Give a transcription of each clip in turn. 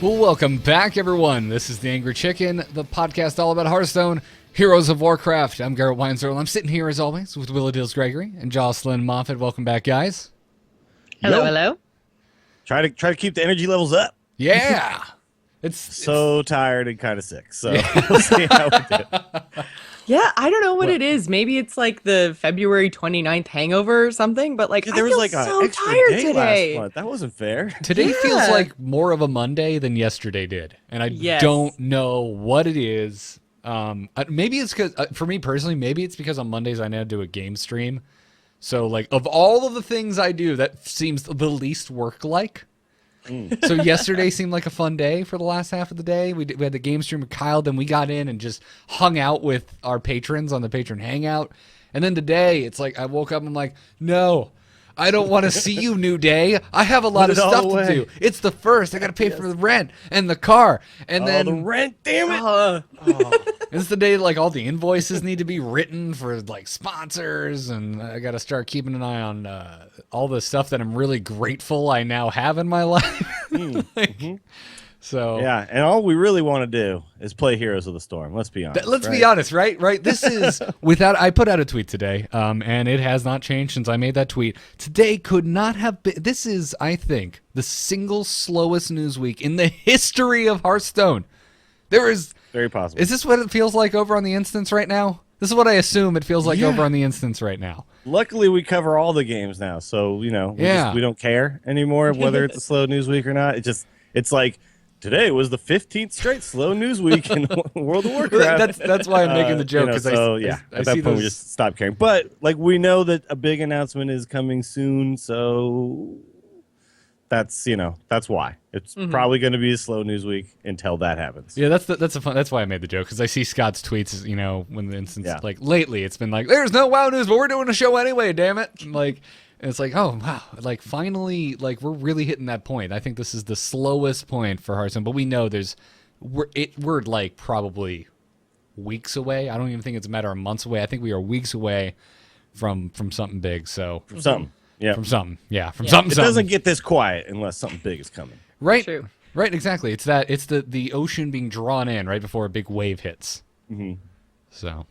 Well, welcome back, everyone. This is The Angry Chicken, the podcast all about Hearthstone, Heroes of Warcraft. I'm Garrett Weinzerl. I'm sitting here, as always, with Willa Dills Gregory and Jocelyn Moffat. Welcome back, guys. Hello, hello. Try to keep the energy levels up. Yeah. It's tired and kind of sick, so we'll see how we do. Yeah, I don't know what it is. Maybe it's like the February 29th hangover or something, but like, There I was feel like so an extra tired day today. last month. That wasn't fair. Today Yeah. feels like more of a Monday than yesterday did, and I don't know what it is. Maybe it's because, for me personally, maybe it's because on Mondays I now do a game stream. So, like, of all of the things I do, that seems the least work-like. So yesterday seemed like a fun day for the last half of the day. We had the game stream with Kyle, then we got in and just hung out with our patrons on the patron hangout. And then today, it's like I woke up and I'm like, no, I don't want to see you, New Day. I have a lot of stuff to do. It's the first. I got to pay for the rent and the car. And then the rent, damn it. it's the day like all the invoices need to be written for like sponsors, and I got to start keeping an eye on all the stuff that I'm really grateful I now have in my life. So Yeah, and all we really want to do is play Heroes of the Storm. Let's be honest. let's be honest, right? This is I put out a tweet today, and it has not changed since I made that tweet. Today could not have been. This is, I think, the single slowest news week in the history of Hearthstone. There is. Very possible. Is this what it feels like over on the instance right now? This is what I assume it feels like over on the instance right now. Luckily, we cover all the games now, so we don't care anymore whether it's a slow news week or not. It's like today was the 15th straight slow news week in World of Warcraft. That's why I'm making the joke, because at that point we just stopped caring. But like we know that a big announcement is coming soon, so that's why it's probably going to be a slow news week until that happens. Yeah, that's why I made the joke, because I see Scott's tweets. When the instance like lately, it's been like, there's no WoW news, but we're doing a show anyway. Damn it! And it's like, oh wow, like finally, like we're really hitting that point. I think this is the slowest point for Hearthstone, but we know we're like probably weeks away. I don't even think it's a matter of months away. I think we are weeks away from something big. So From something. Yeah. From something. It doesn't get this quiet unless something big is coming. Right. True. Right. Exactly. It's the ocean being drawn in right before a big wave hits. Mm-hmm. So.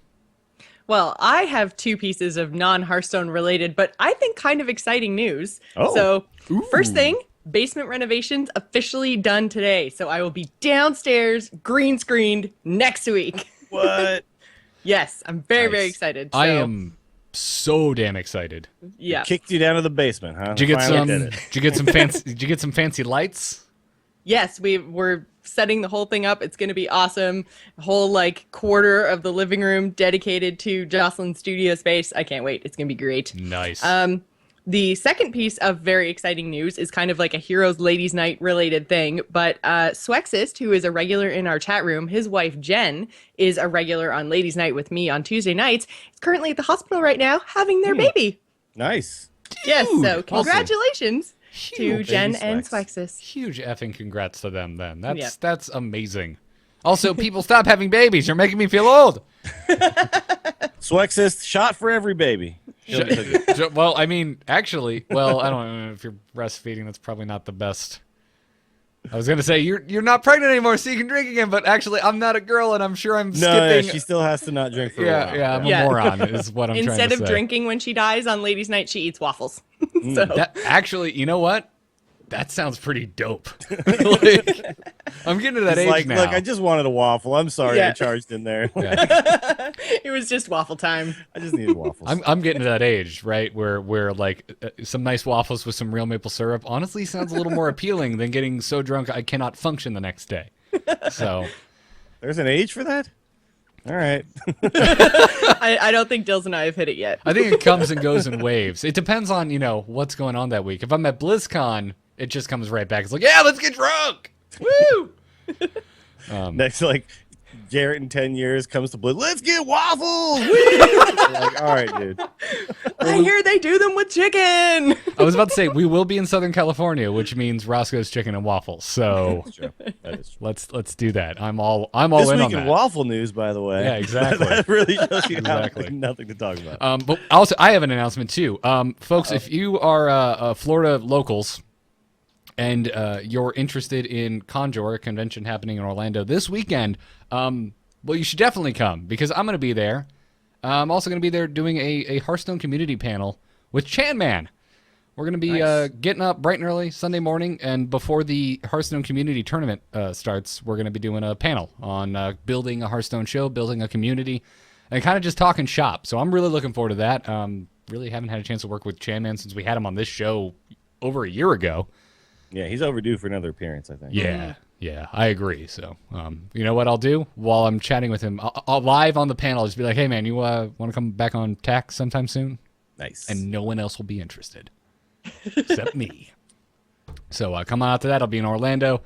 Well, I have two pieces of non-Hearthstone related, but I think kind of exciting news. Oh. So, first thing, basement renovations officially done today. So I will be downstairs, green screened next week. What? Yes, I'm very, very Nice. excited. So, I am so damn excited. Yeah. Kicked you down to the basement, huh? Did you get Finally some? did it. Did you get some fancy? Did you get some fancy lights? Yes, we're setting the whole thing up. It's going to be awesome. A whole like quarter of the living room dedicated to Jocelyn's studio space. I can't wait. It's going to be great. Nice. The second piece of very exciting news is kind of like a Heroes Ladies Night related thing, but Swexist, who is a regular in our chat room, his wife Jen is a regular on Ladies Night with me on Tuesday nights. Is currently at the hospital right now having their baby. Nice. Yes, so awesome. congratulations to Huge Jen baby and Swex. Swexist. Huge effing congrats to them. Then Yep. that's amazing. Also, people stop having babies. You're making me feel old. Swexist, shot for every baby. Well, I mean, actually, I don't know if you're breastfeeding. That's probably not the best. I was gonna say you're not pregnant anymore, so you can drink again. But actually, I'm not a girl, and I'm sure I'm skipping. She still has to not drink for a while. Yeah, I'm Yeah. a moron. Is what I'm trying to say. Instead of drinking when she dies on Ladies Night, she eats waffles. So That actually, you know what? That sounds pretty dope. Like, I'm getting to that He's age like, now. look, I just wanted a waffle. I'm sorry Yeah. I charged in there. it was just waffle time. I just needed waffles. I'm getting to that age, right, where like some nice waffles with some real maple syrup honestly sounds a little more appealing than getting so drunk I cannot function the next day. So There's an age for that? All right. I don't think Dills and I have hit it yet. I think it comes and goes in waves. It depends on, what's going on that week. If I'm at BlizzCon, it just comes right back. It's like, yeah, let's get drunk. Woo! Next, like, Garrett in 10 years comes to Blitz. Let's get waffles! Like, all right, dude. I hear they do them with chicken. I was about to say, we will be in Southern California, which means Roscoe's Chicken and Waffles. So That's true. That is true. let's do that. I'm all This in week on in that. waffle news, by the way. Yeah, exactly. That really shows you Exactly. nothing to talk about. But also, I have an announcement too, folks. If you are Florida locals, and you're interested in Conjure, a convention happening in Orlando this weekend, well, you should definitely come because I'm going to be there. I'm also going to be there doing a Hearthstone community panel with Chan Man. We're going to be getting up bright and early Sunday morning, and before the Hearthstone community tournament starts, we're going to be doing a panel on building a Hearthstone show, building a community, and kind of just talking shop. So I'm really looking forward to that. Really haven't had a chance to work with Chan Man since we had him on this show over a year ago. Yeah, he's overdue for another appearance, I think. Yeah, I agree. So, you know what I'll do while I'm chatting with him? I'll live on the panel. I'll just be like, hey, man, you want to come back on TAC sometime soon? Nice. And no one else will be interested except me. So come on out to that. I'll be in Orlando.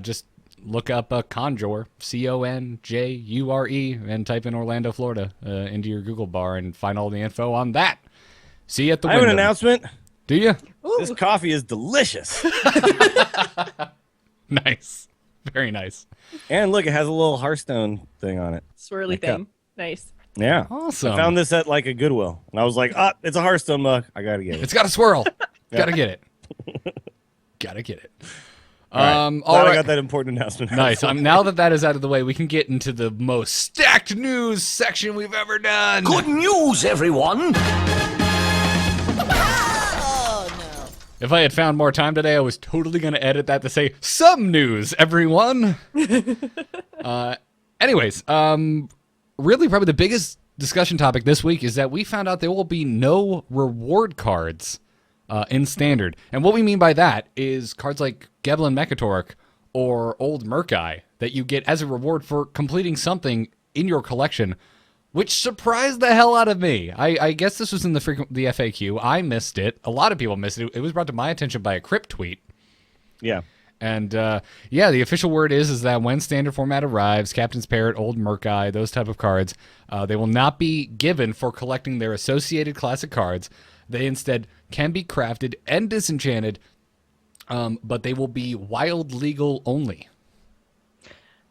Just look up Conjure, Conjure, and type in Orlando, Florida into your Google bar and find all the info on that. See you at the window. I have an announcement. Do you? This coffee is delicious. Nice. Very nice. And look, it has a little Hearthstone thing on it. Swirly thing. Nice. Yeah. Awesome. I found this at like a Goodwill. And I was like, it's a Hearthstone mug. I got to get it. It's got a swirl. Gotta get it. Gotta get it. All right. I got that important announcement. Nice. Now that is out of the way, we can get into the most stacked news section we've ever done. Good news, everyone! If I had found more time today, I was totally going to edit that to say, some news, everyone. Anyways, really probably the biggest discussion topic this week is that we found out there will be no reward cards in Standard. And what we mean by that is cards like Gebelin Mekatork or Old Murkai that you get as a reward for completing something in your collection, which surprised the hell out of me. I guess this was in the FAQ. I missed it. A lot of people missed it. It was brought to my attention by a Crypt tweet. Yeah. And, the official word is that when Standard format arrives, Captain's Parrot, Old Murkai, those type of cards, they will not be given for collecting their associated classic cards. They instead can be crafted and disenchanted, but they will be wild legal only.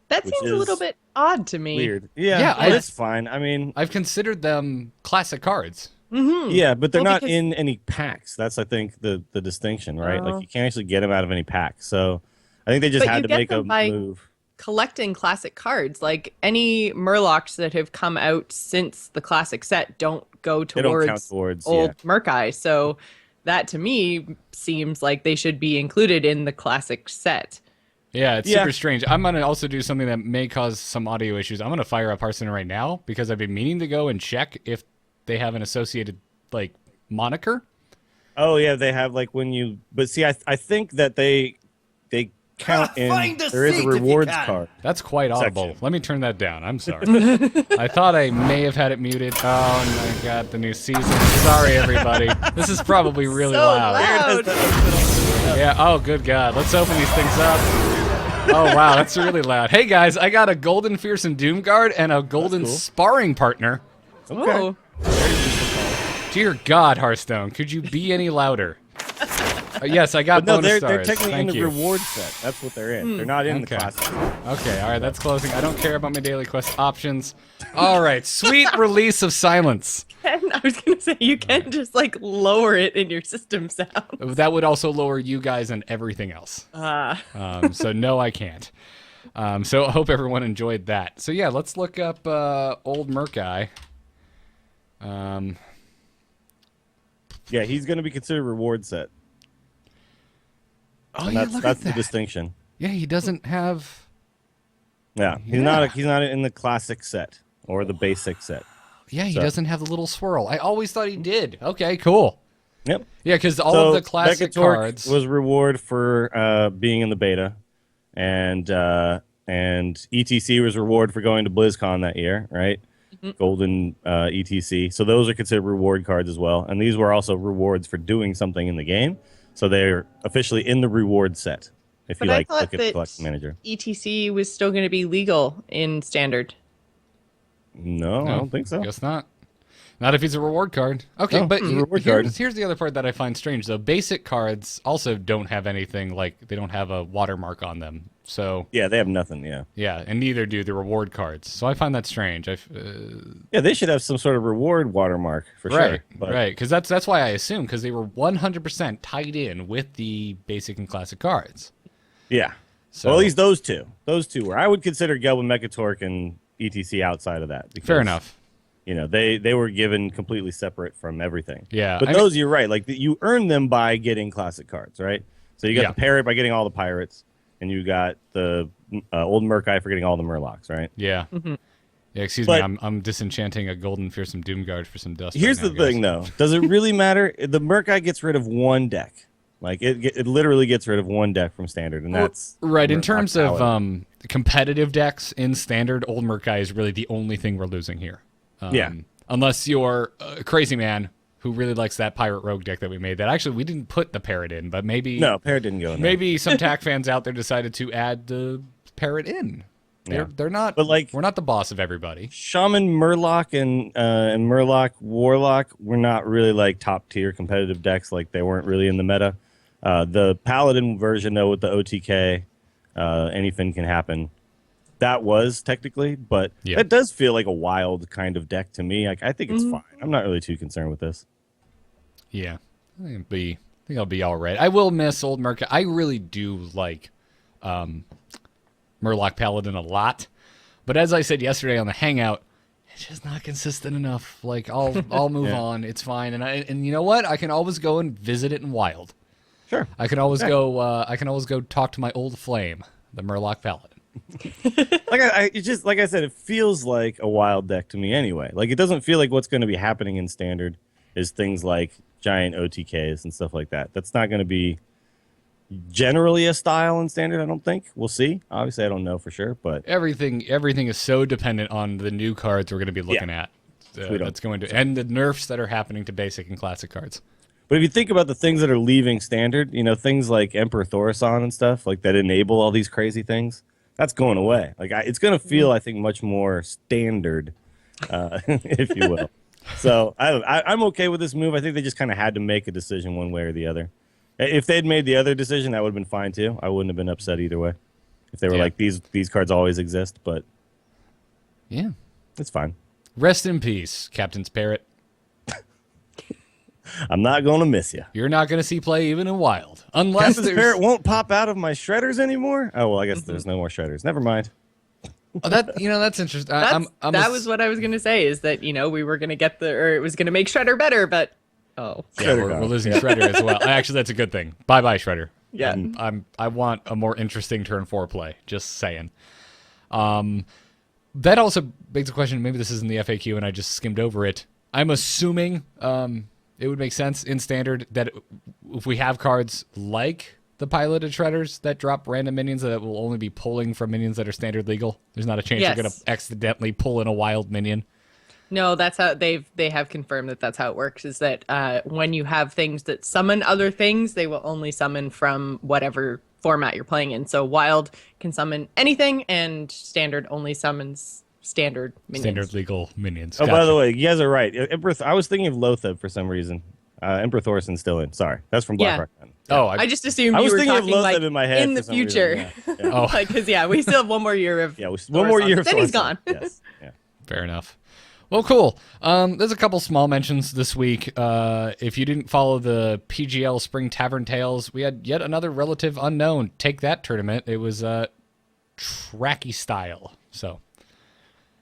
That seems a little bit odd to me. Weird. Yeah, it's fine. I mean, I've considered them classic cards. Mm-hmm. Yeah, but they're not in any packs. That's, I think, the distinction, right? Like, you can't actually get them out of any pack. So I think they just had to make a move. Collecting classic cards, like any Murlocs that have come out since the classic set don't go towards Old Murkai. So that, to me, seems like they should be included in the classic set. Yeah, it's super strange. I'm going to also do something that may cause some audio issues. I'm going to fire up Hearthstone right now because I've been meaning to go and check if they have an associated, like, moniker. Oh, yeah, they have, like, when you... But see, I think that they count in... There is a rewards card. That's quite audible. Section. Let me turn that down. I'm sorry. I thought I may have had it muted. Oh, my God, the new season. Sorry, everybody. This is probably really loud. Yeah, oh, good God. Let's open these things up. Oh, wow, that's really loud. Hey, guys, I got a Golden Fearsome Doom Guard and a Golden Sparring Partner. Okay. Dear God, Hearthstone, could you be any louder? Yes, I got bonus stars. They're technically in the reward set. That's what they're in. They're not in the classic. Okay, all right, that's closing. I don't care about my daily quest options. All right, sweet release of silence. I was going to say, you can just, like, lower it in your system sound. That would also lower you guys and everything else. So no, I can't. So I hope everyone enjoyed that. So yeah, let's look up Old Murkai. Yeah, he's going to be considered reward set. Oh, and yeah, that's the distinction. Yeah, he doesn't have. Yeah, he's not in the classic set or the basic set. Yeah, he doesn't have the little swirl. I always thought he did. Okay, cool. Yep. Yeah, because all of the classic cards was reward for being in the beta, and ETC was reward for going to BlizzCon that year, right? Mm-hmm. Golden ETC. So those are considered reward cards as well, and these were also rewards for doing something in the game. So they're officially in the reward set. If you look at the Collection Manager. ETC was still going to be legal in Standard. No, I don't think so. Guess not. Not if he's a reward card. Okay, No, but he's a reward card. here's the other part that I find strange, though. Basic cards also don't have anything, like, they don't have a watermark on them. So Yeah, they have nothing. Yeah. yeah, and neither do the reward cards. So I find that strange. Yeah, they should have some sort of reward watermark for Right, sure. But right, because that's why I assume, because they were 100% tied in with the basic and classic cards. yeah. So Well, at least those two were. I would consider Gelb and Mechatork and ETC outside of that. Because, fair enough. You know, they were given completely separate from everything. Yeah, But those, you're right. Like, you earn them by getting classic cards, right? So you got Yeah. the Parrot by getting all the Pirates, and you got the old Murkai for getting all the Murlocs, right? Yeah. Yeah, excuse But- me, I'm disenchanting a golden fearsome Doomguard for some dust. Here's right the now, thing, guys. though. Does it really matter? The Murkai gets rid of one deck. Like, it literally gets rid of one deck from Standard, and that's... Right, in Murloc terms of Paladin. competitive decks in Standard, Old Murkai is really the only thing we're losing here. Yeah. Unless you're a crazy man who really likes that Pirate Rogue deck that we made. That actually, we didn't put the Parrot in, but maybe... No, Parrot didn't go in there. Maybe some TAC fans out there decided to add the Parrot in. They're not... But, like, we're not the boss of everybody. Shaman Murloc and Murloc Warlock were not really like top tier competitive decks. Like, they weren't really in the meta. The Paladin version, though, with the OTK, anything can happen. That was technically, but Yeah. it does feel like a wild kind of deck to me. Like, I think it's fine. I'm not really too concerned with this. Yeah, I think I'll be all right. I will miss Old Murkai. I really do like Murloc Paladin a lot, but as I said yesterday on the Hangout, it's just not consistent enough. Like, I'll move Yeah. on. It's fine, and you know what? I can always go and visit it in Wild. Sure. I can always go. I can always go talk to my old flame, the Murloc Paladin. Like it just, like I said, it feels like a wild deck to me anyway. Like, it doesn't feel like what's going to be happening in Standard is things like giant OTKs and stuff like that. That's not going to be generally a style in Standard, I don't think. We'll see. Obviously, I don't know for sure, but Everything is so dependent on the new cards we're going to be looking at. We don't- That's going to and the nerfs that are happening to basic and classic cards. But if you think about the things that are leaving Standard, you know, things like Emperor Thaurissan and stuff, like that enable all these crazy things, that's going away. Like, it's going to feel, I think, much more standard, if you will. So I'm okay with this move. I think they just kind of had to make a decision one way or the other. If they'd made the other decision, that would have been fine too. I wouldn't have been upset either way. If they were Yeah. like, these cards always exist, but Yeah. it's fine. Rest in peace, Captain's Parrot. I'm not going to miss you. You're not going to see play even in Wild. Unless Captain's there's... Parrot won't pop out of my shredders anymore? Oh, well, I guess there's no more shredders. Never mind. Oh, that's interesting. That was what I was gonna say. Is that we were gonna get or it was gonna make Shredder better, but Yeah, Shredder we're gone. losing Shredder as well. Actually, that's a good thing. Bye-bye, Shredder. yeah. I want a more interesting turn 4 play. Just saying. That also begs the question, maybe this isn't the FAQ and I just skimmed over it. I'm assuming it would make sense in Standard that if we have cards like the piloted Shredders that drop random minions that will only be pulling from minions that are Standard legal, there's not a chance Yes. you're going to accidentally pull in a wild minion. No, that's how they have confirmed that that's how it works. Is that when you have things that summon other things, they will only summon from whatever format you're playing in. So Wild can summon anything, and Standard only summons standard minions. Standard legal minions. Oh, by Gotcha. the way, you guys are right. I was thinking of Lotheb for some reason. Emperor Thorson's still in. Sorry. That's from Yeah. Blackrock. Then. Oh, I just assumed I you was were thinking of talking Lotheb like in my head in the for some reason, future. yeah. Yeah. Oh. Like, because we still have one more year of. Yeah, one more year of Then he's Thorson. gone. Yes. Yeah. Fair enough. Well, cool. There's a couple small mentions this week. If you didn't follow the PGL Spring Tavern Tales, we had yet another relative unknown take that tournament. It was tracky style. So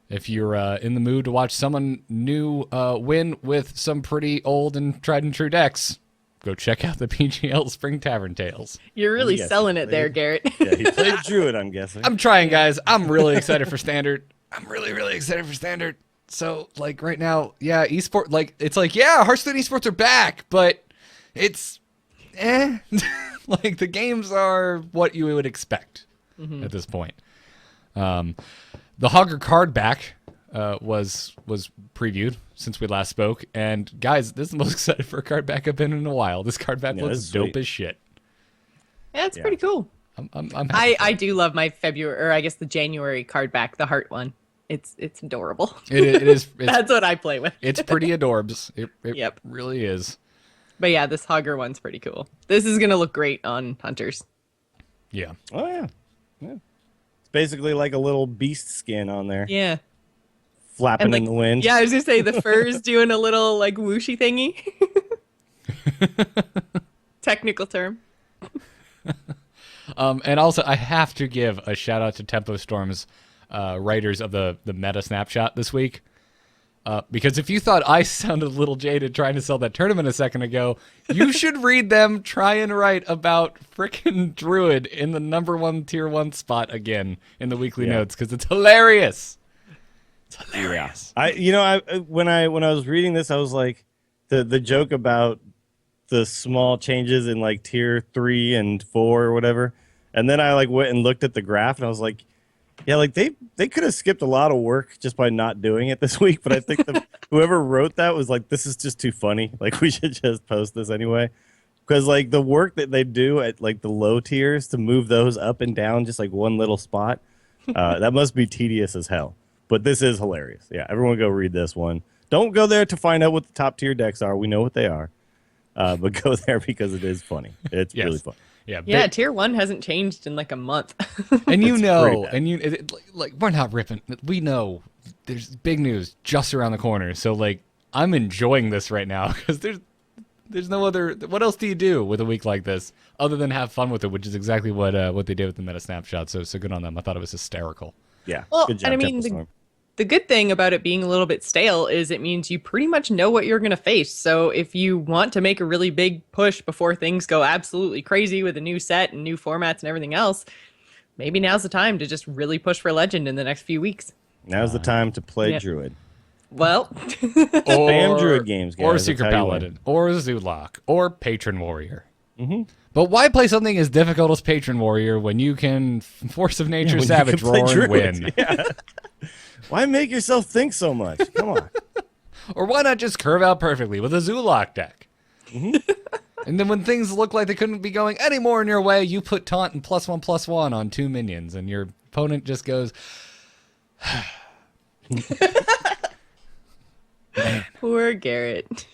if you're in the mood to watch someone new win with some pretty old and tried and true decks, go check out the PGL Spring Tavern Tales. You're really Yes, selling it there, Garrett. Yeah, he played Druid, I'm guessing. I'm trying, guys. I'm really excited for Standard. I'm really, really excited for Standard. So, like, right now, yeah, esport, like, it's like, yeah, Hearthstone esports are back, but it's, like, the games are what you would expect at this point. The Hogger card back was previewed since we last spoke, and guys, this is the most excited for a card back I've been in a while. This card back Yeah, looks this is dope sweet. as shit. Yeah, it's pretty cool. I'm happy. I do love my February, or I guess the January card back, the heart one. It's adorable. It is. That's what I play with. It's pretty adorbs. It Yep. really is. But yeah, this hugger one's pretty cool. This is gonna look great on hunters. Yeah. Oh yeah. It's basically like a little beast skin on there, Yeah. flapping in the wind. Yeah, I was gonna say the fur's doing a little like whooshy thingy. Technical term. And also, I have to give a shout out to Tempo Storm's writers of the meta snapshot this week. Because if you thought I sounded a little jaded trying to sell that tournament a second ago, you should read them try and write about frickin' Druid in the #1 tier 1 spot again in the weekly notes, because it's hilarious. It's hilarious. When I was reading this, I was like, the joke about the small changes in like tier 3 and 4 or whatever, and then I like went and looked at the graph, and I was like, yeah, like they could have skipped a lot of work just by not doing it this week, but I think whoever wrote that was like, this is just too funny. Like, we should just post this anyway. Because like the work that they do at like the low tiers to move those up and down just like one little spot, that must be tedious as hell. But this is hilarious. Yeah, everyone go read this one. Don't go there to find out what the top tier decks are. We know what they are. But go there because it is funny. It's really fun. Yeah, tier 1 hasn't changed in like a month. And like we're not ripping. We know there's big news just around the corner. So like I'm enjoying this right now because there's no other. What else do you do with a week like this other than have fun with it? Which is exactly what they did with the meta snapshot. So good on them. I thought it was hysterical. Yeah. Well, good job, and I mean, Temple Storm. the good thing about it being a little bit stale is it means you pretty much know what you're going to face. So if you want to make a really big push before things go absolutely crazy with a new set and new formats and everything else, maybe now's the time to just really push for Legend in the next few weeks. Now's the time to play Druid. Well, Spam Druid games, guys. Or Secret Paladin, or Zulok, or Patron Warrior. Mm-hmm. But why play something as difficult as Patron Warrior when you can Force of Nature Savage roar and win? Yeah. Why make yourself think so much? Come on. Or why not just curve out perfectly with a Zulok deck? Mm-hmm. And then when things look like they couldn't be going any more in your way, you put Taunt and +1/+1 on 2 minions, and your opponent just goes, man. Poor Garrett.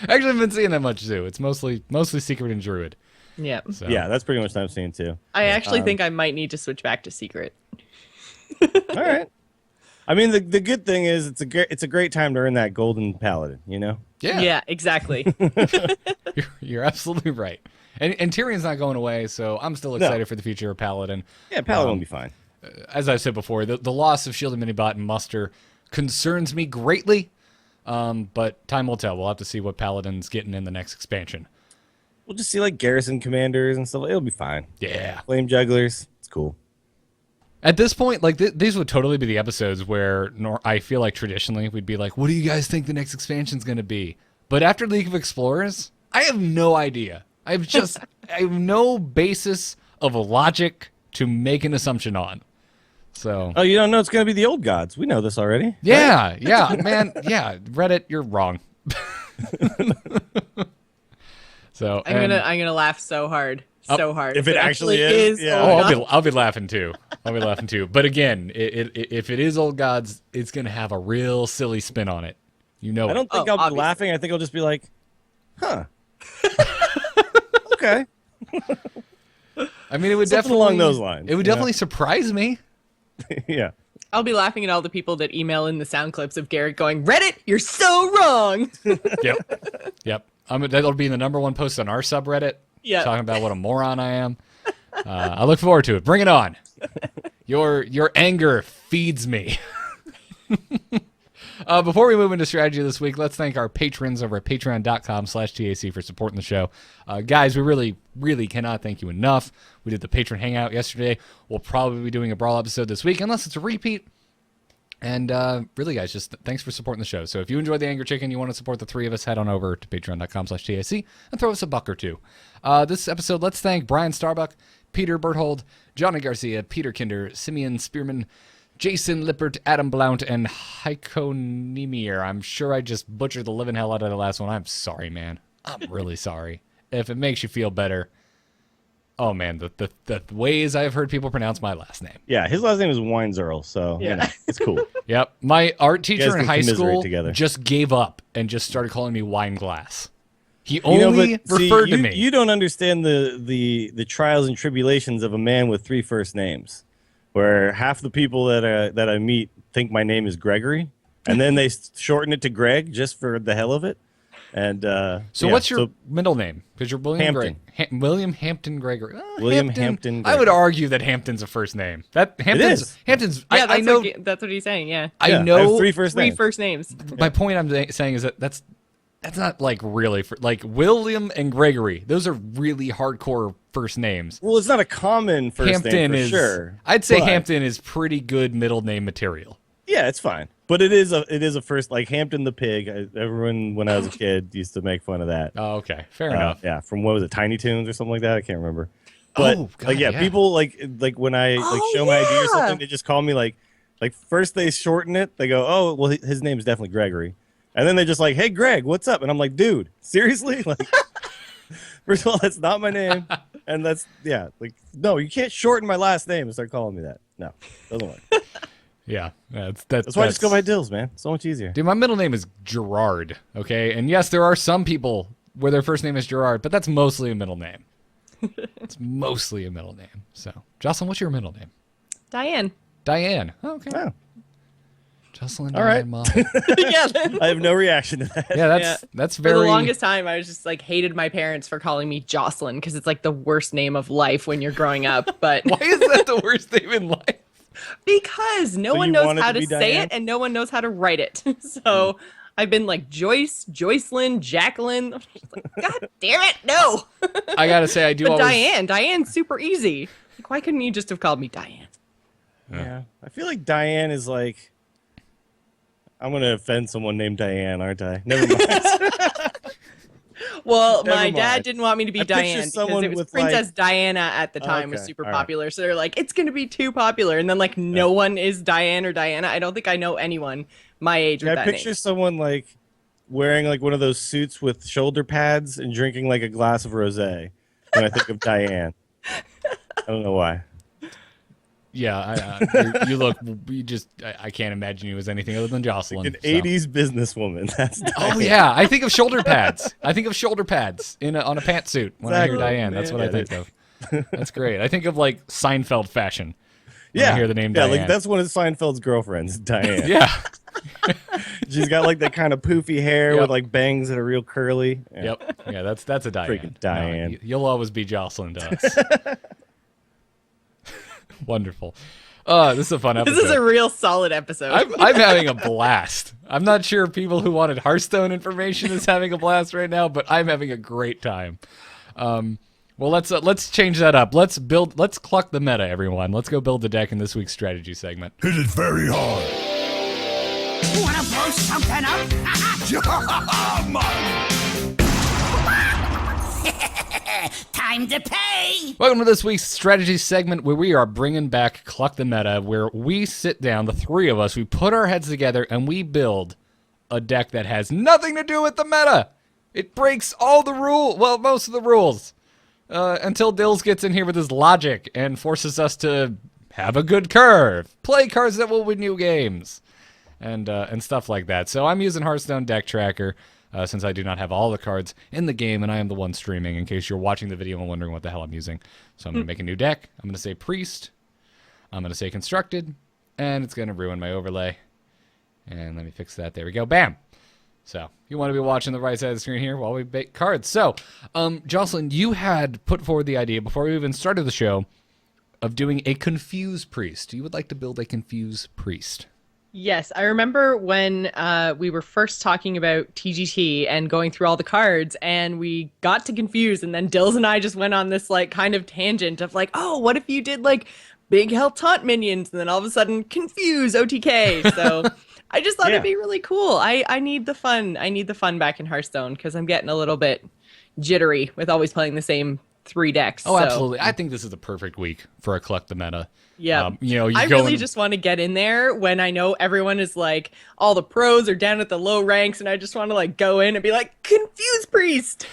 Actually, I've been seeing that much Zoo. It's mostly Secret and Druid. Yeah. So. Yeah, that's pretty much what I'm seeing too. I actually think I might need to switch back to Secret. All right. I mean, the good thing is it's a great time to earn that golden paladin, you know? Yeah, exactly. You're absolutely right. And Tyrion's not going away, so I'm still excited for the future of Paladin. Yeah, Paladin will be fine. As I've said before, the loss of Shield and Minibot and Muster concerns me greatly, but time will tell. We'll have to see what Paladin's getting in the next expansion. We'll just see like garrison commanders and stuff. It'll be fine. Yeah. Flame jugglers. It's cool. At this point, like these would totally be the episodes where I feel like traditionally we'd be like, what do you guys think the next expansion's going to be? But after League of Explorers, I have no idea. I have no basis of logic to make an assumption on. So. Oh, you don't know it's going to be the old gods. We know this already. Yeah, right? Yeah, man. Yeah, Reddit, you're wrong. So I'm gonna laugh so hard. So hard. If it actually is. Yeah. I'll be laughing too. But again, if it is old gods, it's gonna have a real silly spin on it. You know. I don't think I'll be laughing. I think I'll just be like, huh. Okay. I mean, it would Something definitely along those lines. It would definitely surprise me. Yeah. I'll be laughing at all the people that email in the sound clips of Garrett going, Reddit, you're so wrong. Yep. That'll be the #1 post on our subreddit. Yeah. Talking about what a moron I am. I look forward to it. Bring it on. Your anger feeds me. Before we move into strategy this week, let's thank our patrons over at patreon.com/TAC for supporting the show. Guys, we really, really cannot thank you enough. We did the patron hangout yesterday. We'll probably be doing a Brawl episode this week, unless it's a repeat. And really, guys, just thanks for supporting the show. So if you enjoyed the Anger Chicken, you want to support the three of us, head on over to patreon.com/TAC and throw us a buck or two. This episode, let's thank Brian Starbuck, Peter Berthold, Johnny Garcia, Peter Kinder, Simeon Spearman, Jason Lippert, Adam Blount, and Heiko Niemier. I'm sure I just butchered the living hell out of the last one. I'm sorry, man. I'm really sorry. If it makes you feel better, Oh man, the ways I've heard people pronounce my last name. Yeah, his last name is Weinzierl, so it's cool. Yep. My art You teacher guys in can high commiserate school together. just gave up and just started calling me wine glass. He only referred to me. You don't understand the trials and tribulations of a man with 3 first names, where half the people that I meet think my name is Gregory, and then they shorten it to Greg just for the hell of it. And so what's your middle name? Because you're William Hampton. William Hampton Gregory. William Hampton I would Gregory. argue that Hampton's a first name. Hampton's. Yeah, I know. That's what he's saying. Yeah. I Yeah, know. I have 3 first Three names. first names. My point I'm saying is that's not like really like William and Gregory. Those are really hardcore first names. Well, it's not a common first Hampton name for is. sure. I'd say but- Hampton is pretty good middle name material. Yeah, it's fine. But it is a first, like Hampton the pig. Everyone when I was a kid used to make fun of that. Oh, okay, fair enough. Yeah, from what was it, Tiny Toons or something like that? I can't remember. But God, yeah. people like when I show my ID or something, they just call me like first they shorten it. They go, oh well, his name's definitely Gregory, and then they just like, hey Greg, what's up? And I'm like, dude, seriously? Like, first of all, that's not my name, and that's like no, you can't shorten my last name and start calling me that. No, doesn't work. Yeah, that's That's why I just go by Dills, man. So much easier. Dude, my middle name is Gerard, okay? And yes, there are some people where their first name is Gerard, but that's mostly a middle name. It's mostly a middle name. So, Jocelyn, what's your middle name? Diane. Diane. Oh, okay. Oh. Jocelyn, All Diane, right. Mom. Yeah. I have no reaction to that. Yeah, that's very... For the longest time, I was just like hated my parents for calling me Jocelyn because it's like the worst name of life when you're growing up. But Why is that the worst name in life? because no one you knows wanted how to to be say Diane? it and no one knows how to write it. So I've been like Joyce, Joycelyn, Jacqueline. I'm just like, God damn it, no. I gotta say, I do But always... Diane's super easy. Like, why couldn't you just have called me Diane? Yeah. I feel like Diane is like, I'm going to offend someone named Diane, aren't I? Never mind. Well, Never my mind. dad didn't want me to be I picture Diane because someone it was with, Princess like- Diana at the time was Okay, super all right. popular. So they're like, it's going to be too popular. And then like no one is Diane or Diana. I don't think I know anyone my age with I that picture name. someone like wearing like one of those suits with shoulder pads and drinking like a glass of rosé when I think of Diane. I don't know why. Yeah, you look... I can't imagine you as anything other than Jocelyn. An so. 80s businesswoman. That's Oh yeah, I think of shoulder pads. I think of shoulder pads on a pantsuit when I hear Exactly. Diane. That's what I think of. That's great. I think of like Seinfeld fashion. When I hear the name Diane. like that's one of Seinfeld's girlfriends, Diane. Yeah. She's got like that kind of poofy hair Yep. with like bangs that are real curly. Yeah. Yep. Yeah, that's a Diane. Freaking Diane. No, you'll always be Jocelyn to us. Wonderful. This is a fun episode. This is a real solid episode. I'm having a blast. I'm not sure people who wanted Hearthstone information is having a blast right now, but I'm having a great time. Well, let's change that up. Let's cluck the meta, everyone. Let's go build the deck in this week's strategy segment. Hit it very hard. Wanna blow something up? Time to pay! Welcome to this week's strategy segment where we are bringing back Cluck the Meta, where we sit down, the three of us, we put our heads together and we build a deck that has nothing to do with the meta. It breaks all the most of the rules, until Dills gets in here with his logic and forces us to have a good curve, play cards that will win you games, and stuff like that. So I'm using Hearthstone Deck Tracker, since I do not have all the cards in the game, and I am the one streaming, in case you're watching the video and wondering what the hell I'm using. So I'm going to make a new deck. I'm going to say Priest. I'm going to say Constructed. And it's going to ruin my overlay. And let me fix that. There we go. Bam! So you want to be watching the right side of the screen here while we bake cards. So, Jocelyn, you had put forward the idea before we even started the show of doing a Confuse Priest. You would like to build a Confuse Priest. Yes, I remember when we were first talking about TGT and going through all the cards, and we got to Confuse, and then Dills and I just went on this like kind of tangent of like, oh, what if you did like big health taunt minions, and then all of a sudden Confuse OTK. So I just thought it'd be really cool. I need the fun. I need the fun back in Hearthstone because I'm getting a little bit jittery with always playing the same 3 decks. Oh, so. absolutely. I think this is the perfect week for a collect the meta. Yeah. You I really just want to get in there when I know everyone is like, all the pros are down at the low ranks, and I just want to like go in and be like, Confuse Priest!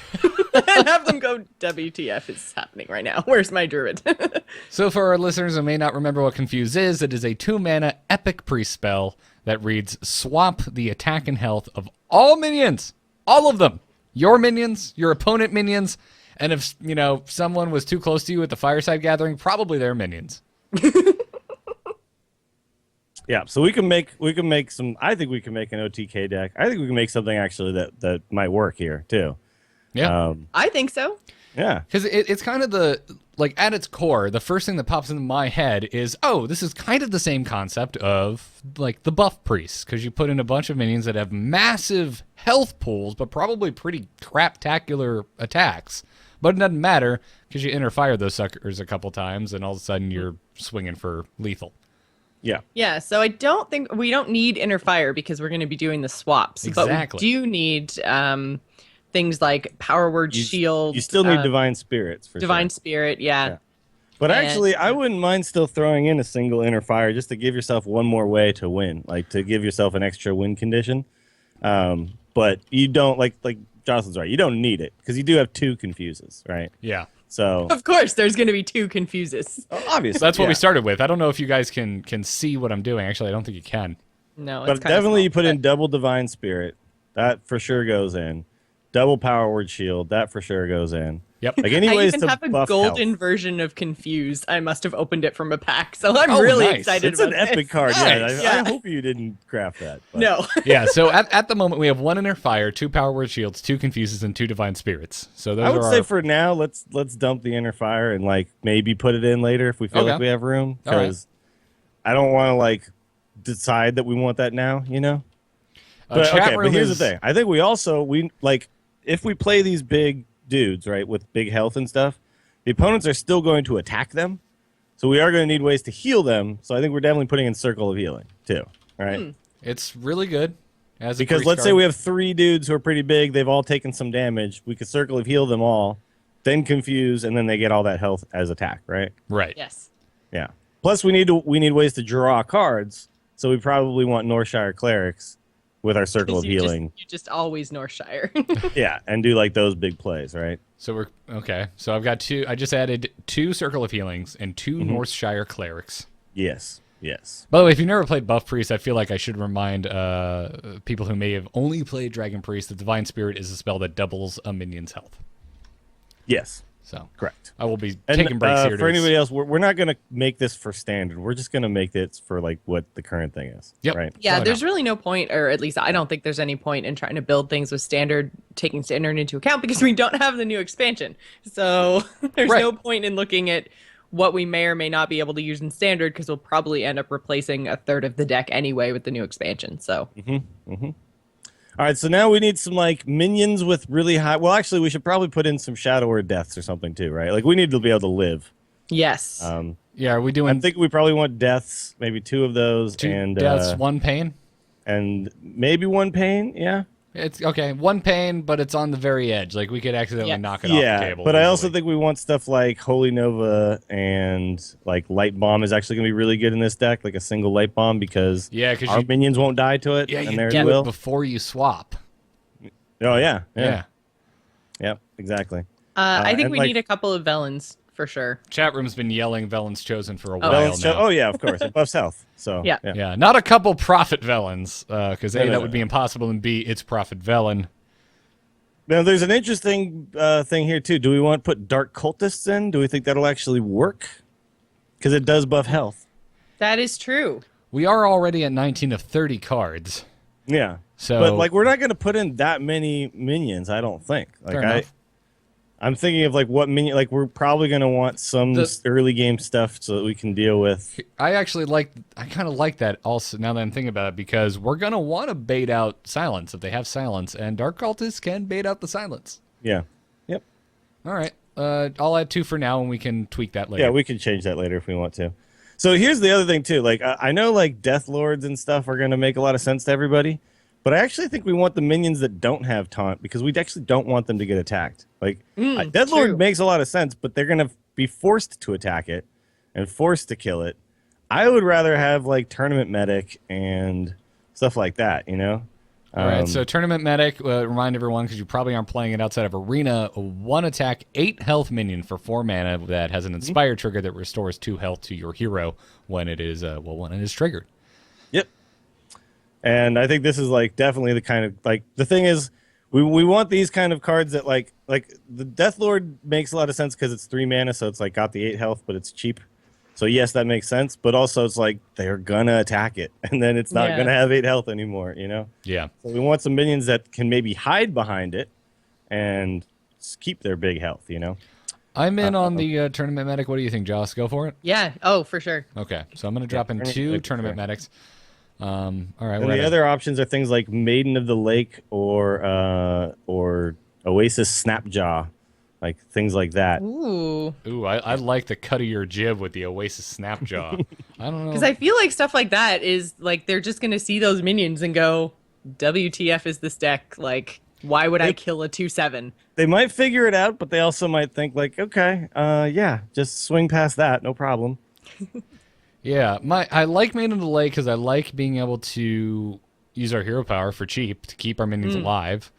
and have them go, WTF is happening right now. Where's my druid? So for our listeners who may not remember what Confuse is, it is a 2-mana epic priest spell that reads, swap the attack and health of all minions. All of them. Your minions, your opponent minions, and if, someone was too close to you at the Fireside Gathering, probably their minions. Yeah, so we can make some. I think we can make an OTK deck. I think we can make something actually that might work here too. Yeah, I think so. Yeah, because it's kind of at its core, the first thing that pops into my head is, this is kind of the same concept of like the buff priests, because you put in a bunch of minions that have massive health pools, but probably pretty craptacular attacks. But it doesn't matter because you interfire those suckers a couple times, and all of a sudden you're swinging for lethal. yeah, Yeah, so I don't think we don't need Interfire because we're going to be doing the swaps. Exactly. But we do need things like Power Word Shield. You still need Divine Spirits for Divine sure. Spirit, yeah. But And- actually, I wouldn't mind still throwing in a single Interfire just to give yourself one more way to win, like to give yourself an extra win condition. But you don't like Jocelyn's right. You don't need it because you do have 2 Confuses, right? Yeah. So Of course, there's going to be 2 Confuses. obviously That's what yeah. we started with. I don't know if you guys can see what I'm doing. Actually, I don't think you can. No, it's But kinda definitely small, you put in but- double Divine Spirit. That for sure goes in. Double Power Word Shield. That for sure goes in. Yep. Like I anyways even to have a buff golden health. version of Confused. I must have opened it from a pack, so I'm Oh, really nice. excited It's an about epic this. card. Nice. Yeah, I Yeah. hope you didn't craft that. But. No. Yeah, so at the moment we have 1 Interfire, 2 Power Word Shields, 2 Confuses, and 2 Divine Spirits. So those I would are say our... for now, let's dump the Interfire and like maybe put it in later if we feel Okay. like we have room. All right. Because I don't want to like decide that we want that now. But chat okay, room but here's is- the thing. I think we like if we play these big dudes, right, with big health and stuff, the opponents are still going to attack them. So we are going to need ways to heal them. So I think we're definitely putting in Circle of Healing too. All right. It's really good. As a Because priest let's say card. we have 3 dudes who are pretty big, they've all taken some damage. We could Circle of Heal them all, then Confuse, and then they get all that health as attack, right? Right. Yes. Yeah. Plus, we need ways to draw cards, so we probably want Northshire Clerics with our Circle of Healing. You just always Northshire. Yeah, and do like those big plays, right? So we're okay. So I've got 2. I just added 2 Circle of Healings and 2 Northshire Clerics. Yes. Yes. By the way, if you've never played Buff Priest, I feel like I should remind people who may have only played Dragon Priest that Divine Spirit is a spell that doubles a minion's health. Yes. So Correct. I will be And taking breaks here. for anybody else, we're not going to make this for standard. We're just going to make it for like what the current thing is. Yep. Right. Yeah, Oh, there's no. really no point, or at least I don't think there's any point in trying to build things with standard, taking standard into account because we don't have the new expansion. So there's Right. no point in looking at what we may or may not be able to use in standard because we'll probably end up replacing a third of the deck anyway with the new expansion. So All right, so now we need some like minions with really high. Well, actually, we should probably put in some Shadow or Deaths or something too, right? Like we need to be able to live. yes, Yeah, are we doing I think we probably want Deaths, maybe 2 of those, 2 and deaths, 1 pain? and maybe 1 pain. Yeah, It's okay. 1 pain, but it's on the very edge. Like we could accidentally Yeah. knock it off the yeah. table. But I also easily. think we want stuff like Holy Nova and like Light Bomb is actually gonna be really good in this deck, like a single Light Bomb because Yeah, 'cause our you- minions won't die to it, yeah, you and theirs do will. it before you swap. Oh yeah, Yeah. yeah, yep, exactly. I think and, we like- need a couple of Velens for sure. Chat room's been yelling Velen's Chosen for a Oh. while Well, now. oh yeah, of course, it buffs health. So Yeah. Yeah, not a couple Prophet Velens, because A, No, that would be impossible, and B, it's Prophet Velen. Now, there's an interesting thing here, too. Do we want to put Dark Cultists in? Do we think that'll actually work? Because it does buff health. That is true. We are already at 19 of 30 cards. Yeah. So, But, like, we're not going to put in that many minions, I don't think. Like, Fair enough. I'm thinking of, like, what minion... Like, we're probably going to want some early game stuff so that we can deal with... I kind of like that also, now that I'm thinking about it, because we're going to want to bait out silence if they have silence, and Dark Cultists can bait out the silence. Yeah. Yep. All right. I'll add 2 for now, and we can tweak that later. Yeah, we can change that later if we want to. So here's the other thing, too. Like, I know, like, Death Lords and stuff are going to make a lot of sense to everybody, But I actually think we want the minions that don't have taunt because we actually don't want them to get attacked. Like, Deathlord makes a lot of sense, but they're going to be forced to attack it and forced to kill it. I would rather have, like, Tournament Medic and stuff like that, you know? All right, so Tournament Medic, remind everyone, because you probably aren't playing it outside of Arena, a 1 attack, 8 health minion for 4 mana that has an Inspire trigger that restores 2 health to your hero when it is when it is triggered. Yep. And I think this is, like, definitely the kind of, like, the thing is, we want these kind of cards that, like the Deathlord makes a lot of sense because it's 3 mana, so it's, like, got the 8 health, but it's cheap. So, yes, that makes sense, but also it's like they're going to attack it, and then it's not going to have 8 health anymore, you know? Yeah. So we want some minions that can maybe hide behind it and keep their big health, you know? I'm in on the Tournament Medic. What do you think, Joss? Go for it? Yeah. Oh, for sure. Okay, so I'm going to drop in 2 Tournament Medics. All right. And the other options are things like Maiden of the Lake or Oasis Snapjaw. Like, things like that. Ooh, I like the cut of your jib with the Oasis Snapjaw. I don't know. because I feel like stuff like that is like they're just gonna see those minions and go, "WTF is this deck? Like, why would I kill a 2/7?" They might figure it out, but they also might think, like, okay, yeah, just swing past that, no problem. Yeah, I like Maiden of the Lake because I like being able to use our hero power for cheap to keep our minions alive.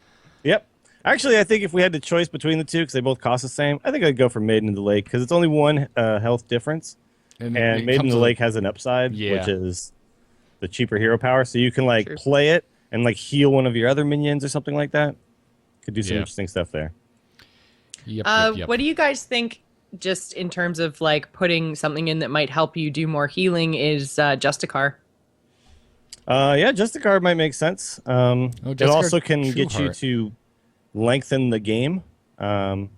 Yep. Actually, I think if we had the choice between the two, because they both cost the same, I think I'd go for Maiden of the Lake, because it's only 1 health difference. And Maiden of the Lake has an upside, which is the cheaper hero power. So you can, like, play it and, like, heal one of your other minions or something like that. Could do some interesting stuff there. Yep. What do you guys think, just in terms of, like, putting something in that might help you do more healing, is Justicar? Yeah, Justicar might make sense. It also can get you to lengthen the game, and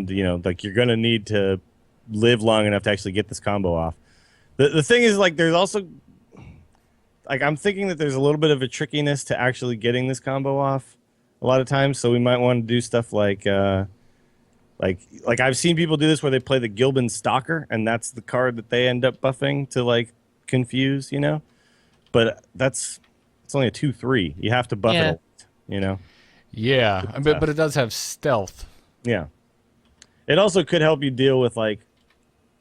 you know, like, you're gonna need to live long enough to actually get this combo off. The thing is, like, there's also, like, I'm thinking that there's a little bit of a trickiness to actually getting this combo off a lot of times, so we might want to do stuff like I've seen people do this where they play the Gilbin Stalker, and that's the card that they end up buffing to, like, confuse, you know, but it's only a 2/3. You have to buff it, you know. Yeah, but it does have stealth. Yeah. It also could help you deal with, like,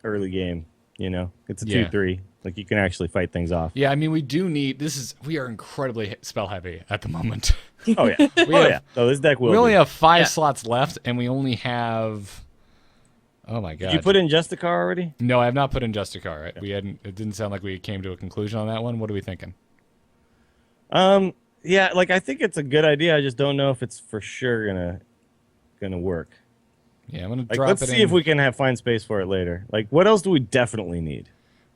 early game, you know. It's a 2/3. Like, you can actually fight things off. Yeah, I mean, we are incredibly spell heavy at the moment. Oh, yeah. So this deck will We only have 5 slots left, and we only have... Oh, my God. Did you put in Justicar already? No, I have not put in Justicar. Right? It didn't sound like we came to a conclusion on that one. What are we thinking? Yeah, like, I think it's a good idea. I just don't know if it's for sure gonna work. Yeah, I'm gonna like, drop let's it see if we can find space for it later. Like, what else do we definitely need?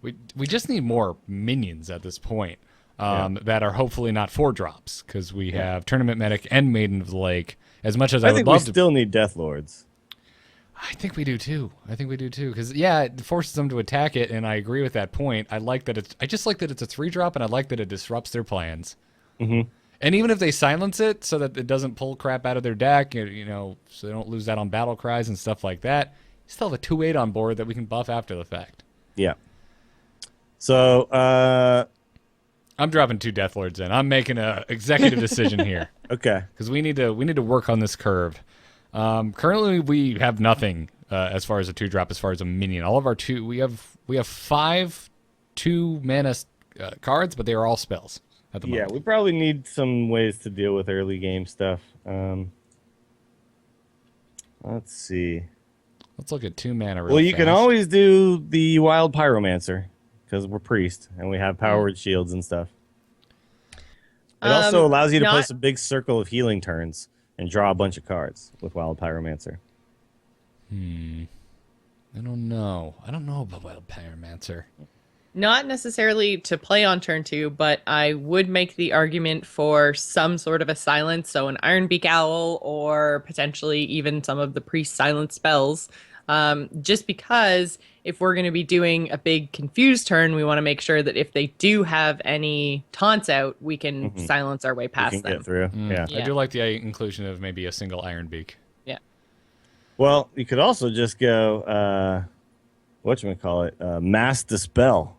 We just need more minions at this point that are hopefully not 4-drops, because we have Tournament Medic and Maiden of the Lake. As much as I would think love we still need Death Lords. I think we do too. Because it forces them to attack it, and I agree with that point. I just like that it's a 3-drop, and I like that it disrupts their plans. Mm-hmm. And even if they silence it so that it doesn't pull crap out of their deck, you know, so they don't lose that on battle cries and stuff like that, you still have a 2/8 on board that we can buff after the fact. Yeah. So, I'm dropping 2 Deathlords in. I'm making an executive decision here. Okay. Because we need to work on this curve. Currently, we have nothing as far as a 2-drop, as far as a minion. All of our we have 5 2-mana cards, but they are all spells. Yeah, we probably need some ways to deal with early game stuff. Let's see. Let's look at 2 mana. Well, you can always do the Wild Pyromancer because we're priest and we have powered shields and stuff. It also allows you to place a big circle of healing turns and draw a bunch of cards with Wild Pyromancer. I don't know about Wild Pyromancer. Not necessarily to play on turn 2, but I would make the argument for some sort of a silence, so an Ironbeak Owl or potentially even some of the priest silence spells. Just because if we're going to be doing a big confused turn, we want to make sure that if they do have any taunts out, we can silence our way past them. Get through. Yeah. I do like the inclusion of maybe a single Ironbeak. Yeah. Well, you could also just go, whatchamacallit, Mass Dispel.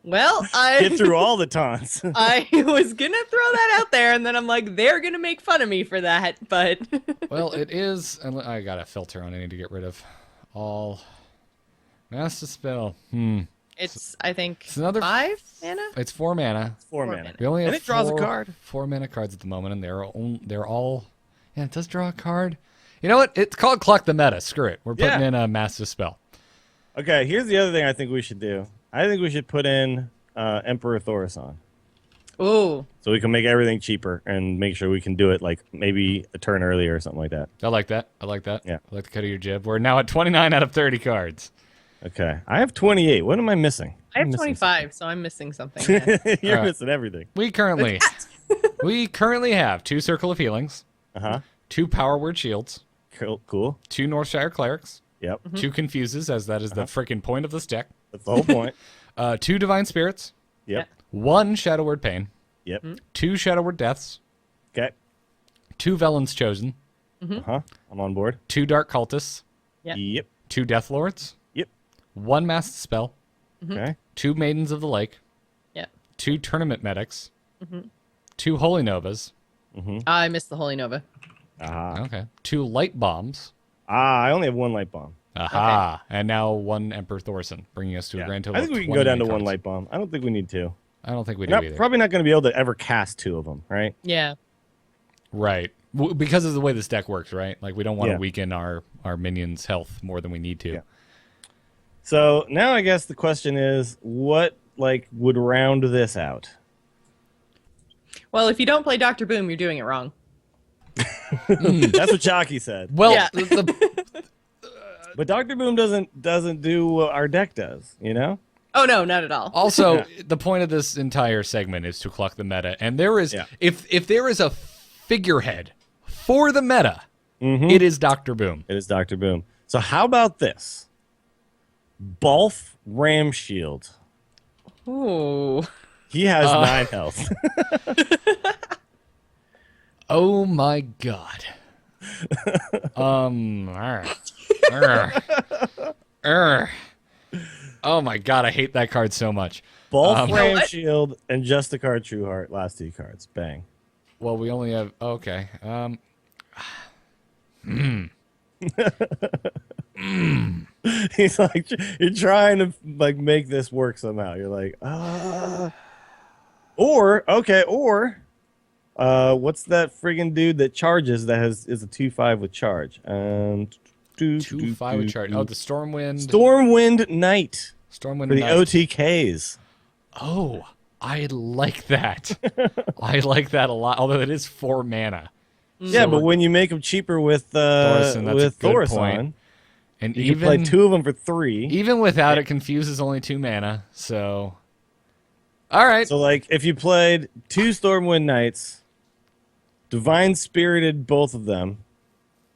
Well, Get through all the taunts. I was gonna throw that out there, and then I'm like, they're gonna make fun of me for that. But Well, it is. And I got a filter on. I need to get rid of all. Master spell. it's, I think, It's another 5 mana. It's 4 mana. 4 Four mana. mana. We only have And it draws a card. 4 mana cards at the moment, and they're all. Yeah, it does draw a card. You know what? It's called Cluck the Meta. Screw it. We're putting Yeah. in a Master Spell. Okay, here's the other thing I think we should do. I think we should put in Emperor Thaurissan. Ooh, So we can make everything cheaper and make sure we can do it like maybe a turn earlier or something like that. I like that. I like that. Yeah. I like the cut of your jib. We're now at 29 out of 30 cards. Okay. I have 28. What am I missing? I have I'm missing 25, so I'm missing something. Yeah. something. You're All right. missing everything. We currently have 2 Circle of Healings, Uh-huh. 2 Power Word Shields, Cool. 2 Northshire Clerics, Yep. 2 Confuses, as that is the freaking point of this deck, That's the whole point. 2 Divine Spirits, Yep. 1 Shadow Word Pain, Yep. 2 Shadow Word Deaths, Okay. 2 Velen's Chosen, Uh-huh. I'm on board. 2 Dark Cultists, Yep. Yep. 2 Death Lords, Yep. 1 Masked Spell, Okay. 2 Maidens of the Lake, Yeah. 2 Tournament Medics, 2 Holy Novas, I missed the Holy Nova. Aha. okay, 2 Light Bombs, I only have 1 light bomb. aha, and now 1 Emperor Thorson, bringing us to a Yeah. grand total I think of we can go down to 29 1 cards. light bomb. I don't think we need 2. I don't think we do We're either. probably not going to be able to ever cast 2 of them, right? Yeah. Right. Because of the way this deck works, right? Like, we don't want to Yeah. weaken our minions' health more than we need to. Yeah. So now I guess the question is, what like would round this out? Well, if you don't play Dr. Boom, you're doing it wrong. That's what Jockey said. Well, Yeah. But Dr. Boom doesn't do what our deck does, you know? Oh no, not at all. also, the point of this entire segment is to cluck the meta. And there is, Yeah. if there is a figurehead for the meta, it is Dr. Boom. It is Dr. Boom. So how about this? Balf Ramshield. Ooh. He has 9 health. Oh my god. Oh my god, I hate that card so much. Balf You know what? Ramshield and just a card True Heart. Last 2 cards. Bang. Well, we only have okay. He's like, you're trying to like make this work somehow. You're like, or what's that friggin' dude that charges that is a 2/5 with charge? 2/5 with charge. Oh, the Stormwind. Stormwind Knight Stormwind for the Knight. OTKs. Oh, I like that. I like that a lot. Although it is 4 mana. Yeah, but when you make them cheaper with Thaurissan, that's a with good Thaurissan, point. And you can play 2 of them for 3. even without it, Confuses only 2 mana. So, all right. So like, if you played 2 Stormwind Knights, Divine Spirited both of them,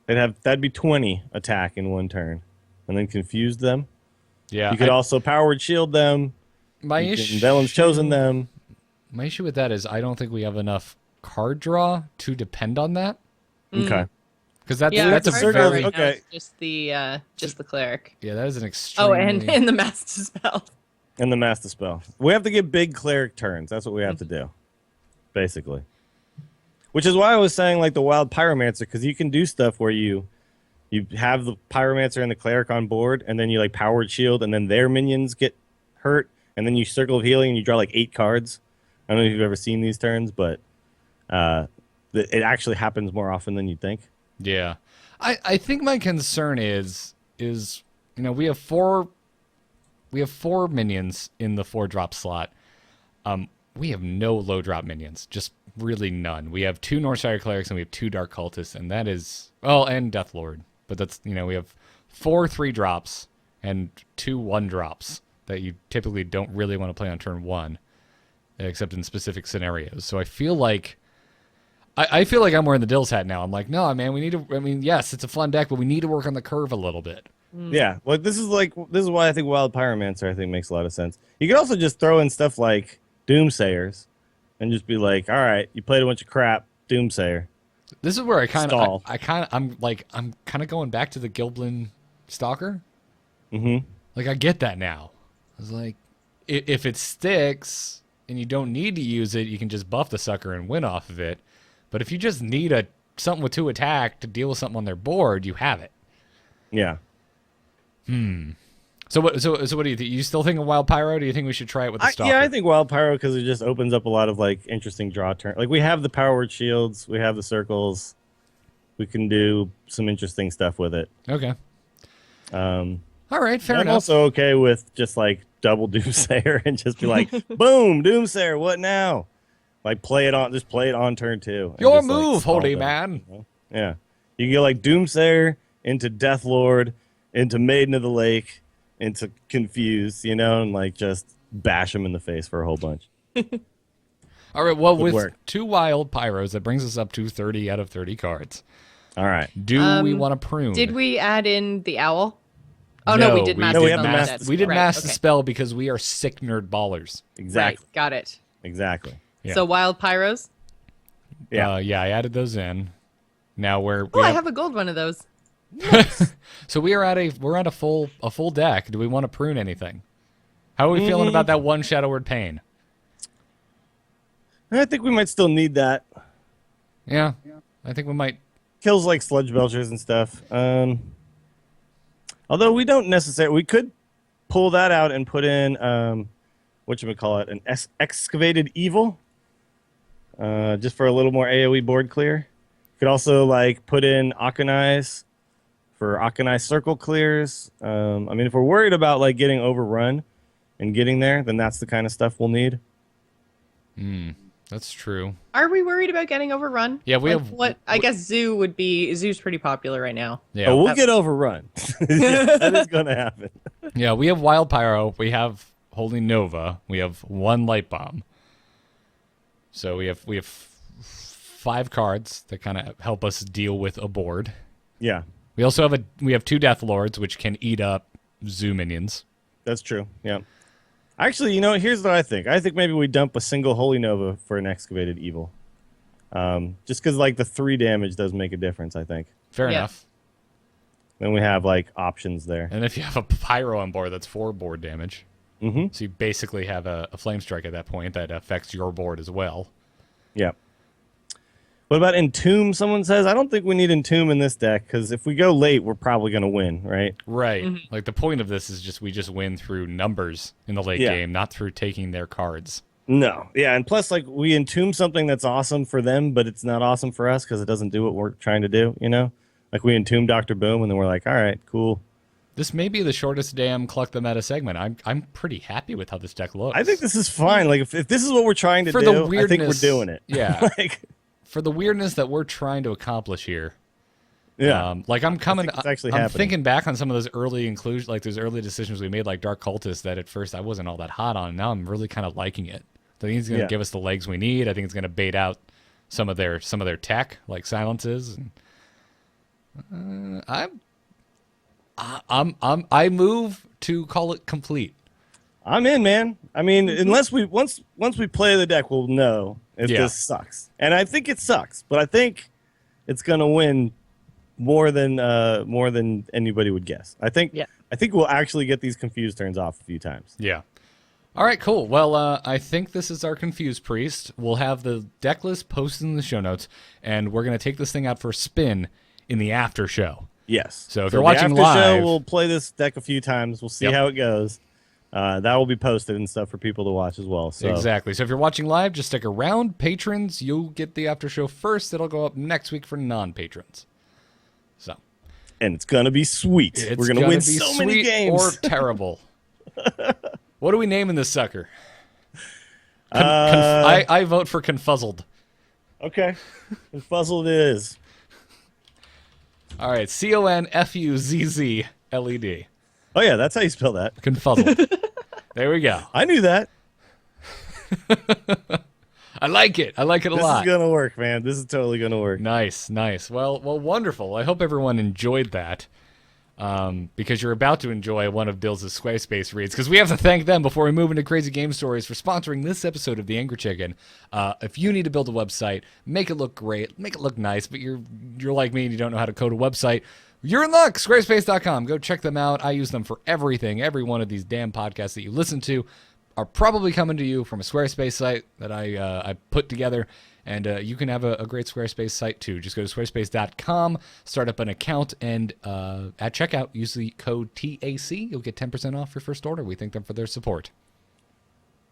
that'd be 20 attack in 1 turn, and then confused them. Yeah, You could also Powered Shield them. my You issue. can Velen's Chosen them. My issue with that is I don't think we have enough card draw to depend on that. Okay. Because that's Yeah, that's a our circle card very of- right now okay. is just the cleric. yeah, that is an extreme. Oh, and the master spell. And the Master Spell. We have to get big cleric turns. That's what we have to do, basically. Which is why I was saying like the Wild Pyromancer, because you can do stuff where you have the Pyromancer and the cleric on board, and then you like Powered Shield, and then their minions get hurt, and then you Circle of Healing and you draw like 8 cards. I don't know if you've ever seen these turns, but it actually happens more often than you'd think. Yeah, I think my concern is we have 4 minions in the 4-drop slot. We have no low drop minions, just really none. We have 2 Northshire Clerics and we have 2 Dark Cultists, and that is and Death Lord. But that's we have 4 3-drops and 2 1-drops that you typically don't really want to play on turn 1, except in specific scenarios. So I feel like I feel like I'm wearing the Dill's hat now. I'm like, no, man, we need to. I mean, yes, it's a fun deck, but we need to work on the curve a little bit. Yeah, well, this is why I think Wild Pyromancer I think makes a lot of sense. You could also just throw in stuff like Doomsayers, and just be like, all right, you played a bunch of crap, Doomsayer. This is where I kind Stall. of, I'm kind of going back to the Gilblin Stalker. Mm-hmm. Like I get that now. I was like, if it sticks and you don't need to use it, you can just buff the sucker and win off of it. But if you just need something with 2 attack to deal with something on their board, you have it. Yeah. So what do you think? You still think of Wild Pyro? Do you think we should try it with the Stalker? Yeah, I think Wild Pyro because it just opens up a lot of like interesting draw turn. Like we have the Power Word Shields, we have the circles. We can do some interesting stuff with it. Okay. All right, fair I'm enough. also okay with just like double Doomsayer and just be like, boom, Doomsayer, what now? Like play it on turn 2. Your just, move, like, stall holy them, man. you know? Yeah. You can go like Doomsayer into Deathlord, into Maiden of the Lake, into Confused, and like just bash them in the face for a whole bunch. All right, well, with work. 2 Wild Pyros, that brings us up to 30 out of 30 cards. All right. Do we want to prune? Did we add in the owl? Oh, no, we did master we spell have the instead. master We did Right, master okay. spell because we are sick nerd ballers. Exactly. Right, got it. Exactly. Yeah. So wild pyros. Yeah. Yeah, I added those in. Now Oh, I have a gold one of those. So we're at a full deck. Do we want to prune anything? How are we feeling about that one Shadow Word Pain? I think we might still need that. Yeah. I think we might. Kills like Sludge Belchers and stuff. Although we don't necessarily, we could pull that out and put in whatchamacallit, an Excavated Evil, just for a little more AoE board clear. Could also like put in Akanai's for Akanai circle clears. I mean, if we're worried about like getting overrun and getting there, then that's the kind of stuff we'll need. That's true. Are we worried about getting overrun? Yeah, we Like, have. what? I guess Zoo's pretty popular right now. Yeah, Oh, we'll get overrun. That is going to happen. yeah, we have Wild Pyro. We have Holy Nova. We have 1 Light Bomb. So we have 5 cards that kind of help us deal with a board. Yeah, We also have 2 Death Lords, which can eat up Zoo minions. that's true. Yeah. Actually, here's what I think. I think maybe we dump a single Holy Nova for an Excavated Evil. Just because, like, the 3 damage does make a difference, I think. Fair Yeah. enough. Then we have, like, options there. And if you have a Pyro on board, that's 4 board damage. Mm-hmm. So you basically have a Flame Strike at that point that affects your board as well. Yeah. What about Entomb, someone says? I don't think we need Entomb in this deck, because if we go late, we're probably going to win, right? Right. Like, the point of this is we just win through numbers in the late game, not through taking their cards. No. Yeah, and plus, like, we Entomb something that's awesome for them, but it's not awesome for us because it doesn't do what we're trying to do, Like, we Entomb Dr. Boom, and then we're like, all right, cool. This may be the shortest damn Cluck the Meta segment. I'm pretty happy with how this deck looks. I think this is fine. Like, if this is what we're trying to For do, the I think we're weirdness- doing it. Yeah. Like, For the weirdness that we're trying to accomplish here. yeah. Like I'm coming. it's actually I'm happening. thinking back on some of those early inclusions, like those early decisions we made, like Dark Cultist, that at first I wasn't all that hot on. Now I'm really kind of liking it. I think it's going to give us the legs we need. I think it's going to bait out some of their tech, like silences. And, I move to call it complete. I'm in, man. I mean, unless we once we play the deck, we'll know if Yeah. this sucks. And I think it sucks, but I think it's gonna win more than anybody would guess. I think we'll actually get these confused turns off a few times. Yeah. All right, cool. Well, I think this is our Confused Priest. We'll have the deck list posted in the show notes, and we're going to take this thing out for a spin in the after show. Yes. So if you're the watching after show, live- we'll play this deck a few times. We'll see Yep. how it goes. That will be posted and stuff for people to watch as well. So Exactly. So if you're watching live, just stick around. Patrons, you'll get the after show first. It'll go up next week for non-patrons. So and it's gonna be sweet. it's We're gonna gonna win be so many sweet games. or terrible. What are we naming this sucker? Uh, I vote for Confuzzled. Okay. Confuzzled it is. All right, CONFUZZLED. Oh yeah, that's how you spell that. Confuzzled. There we go. I knew that. I like it. I like it a This lot. is gonna work, man. This is totally gonna work. Nice. Well, wonderful. I hope everyone enjoyed that. Because you're about to enjoy one of Bill's Squarespace reads, because we have to thank them before we move into Crazy Game Stories for sponsoring this episode of The Angry Chicken. If you need to build a website, make it look great, make it look nice, but you're like me and you don't know how to code a website, you're in luck. Squarespace.com. Go check them out. I use them for everything, every one of these damn podcasts that you listen to. are probably coming to you from a Squarespace site that I put together. And you can have a great Squarespace site, too. Just go to squarespace.com, start up an account, and at checkout, use the code TAC. You'll get 10% off your first order. We thank them for their support.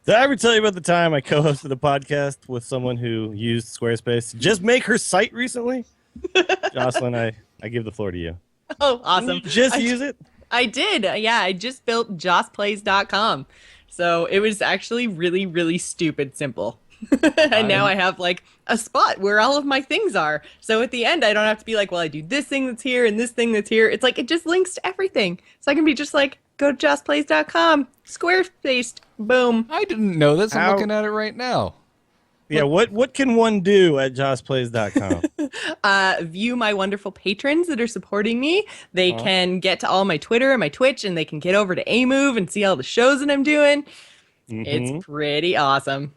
Did I ever tell you about the time I co-hosted a podcast with someone who used Squarespace to just make her site recently? Jocelyn, I give the floor to you. Oh, awesome. Did you just use it? I did. Yeah, I just built jossplays.com. So it was actually really, really stupid simple. And now I have like a spot where all of my things are. So at the end, I don't have to be like, well, I do this thing that's here and this thing that's here. It's like, it just links to everything. So I can be just like, go to jossplays.com, Squarespace, boom. I didn't know this. I'm looking at it right now. Yeah, what can one do at jossplays.com? View my wonderful patrons that are supporting me. They can get to all my Twitter and my Twitch, and they can get over to A-Move and see all the shows that I'm doing. It's pretty awesome.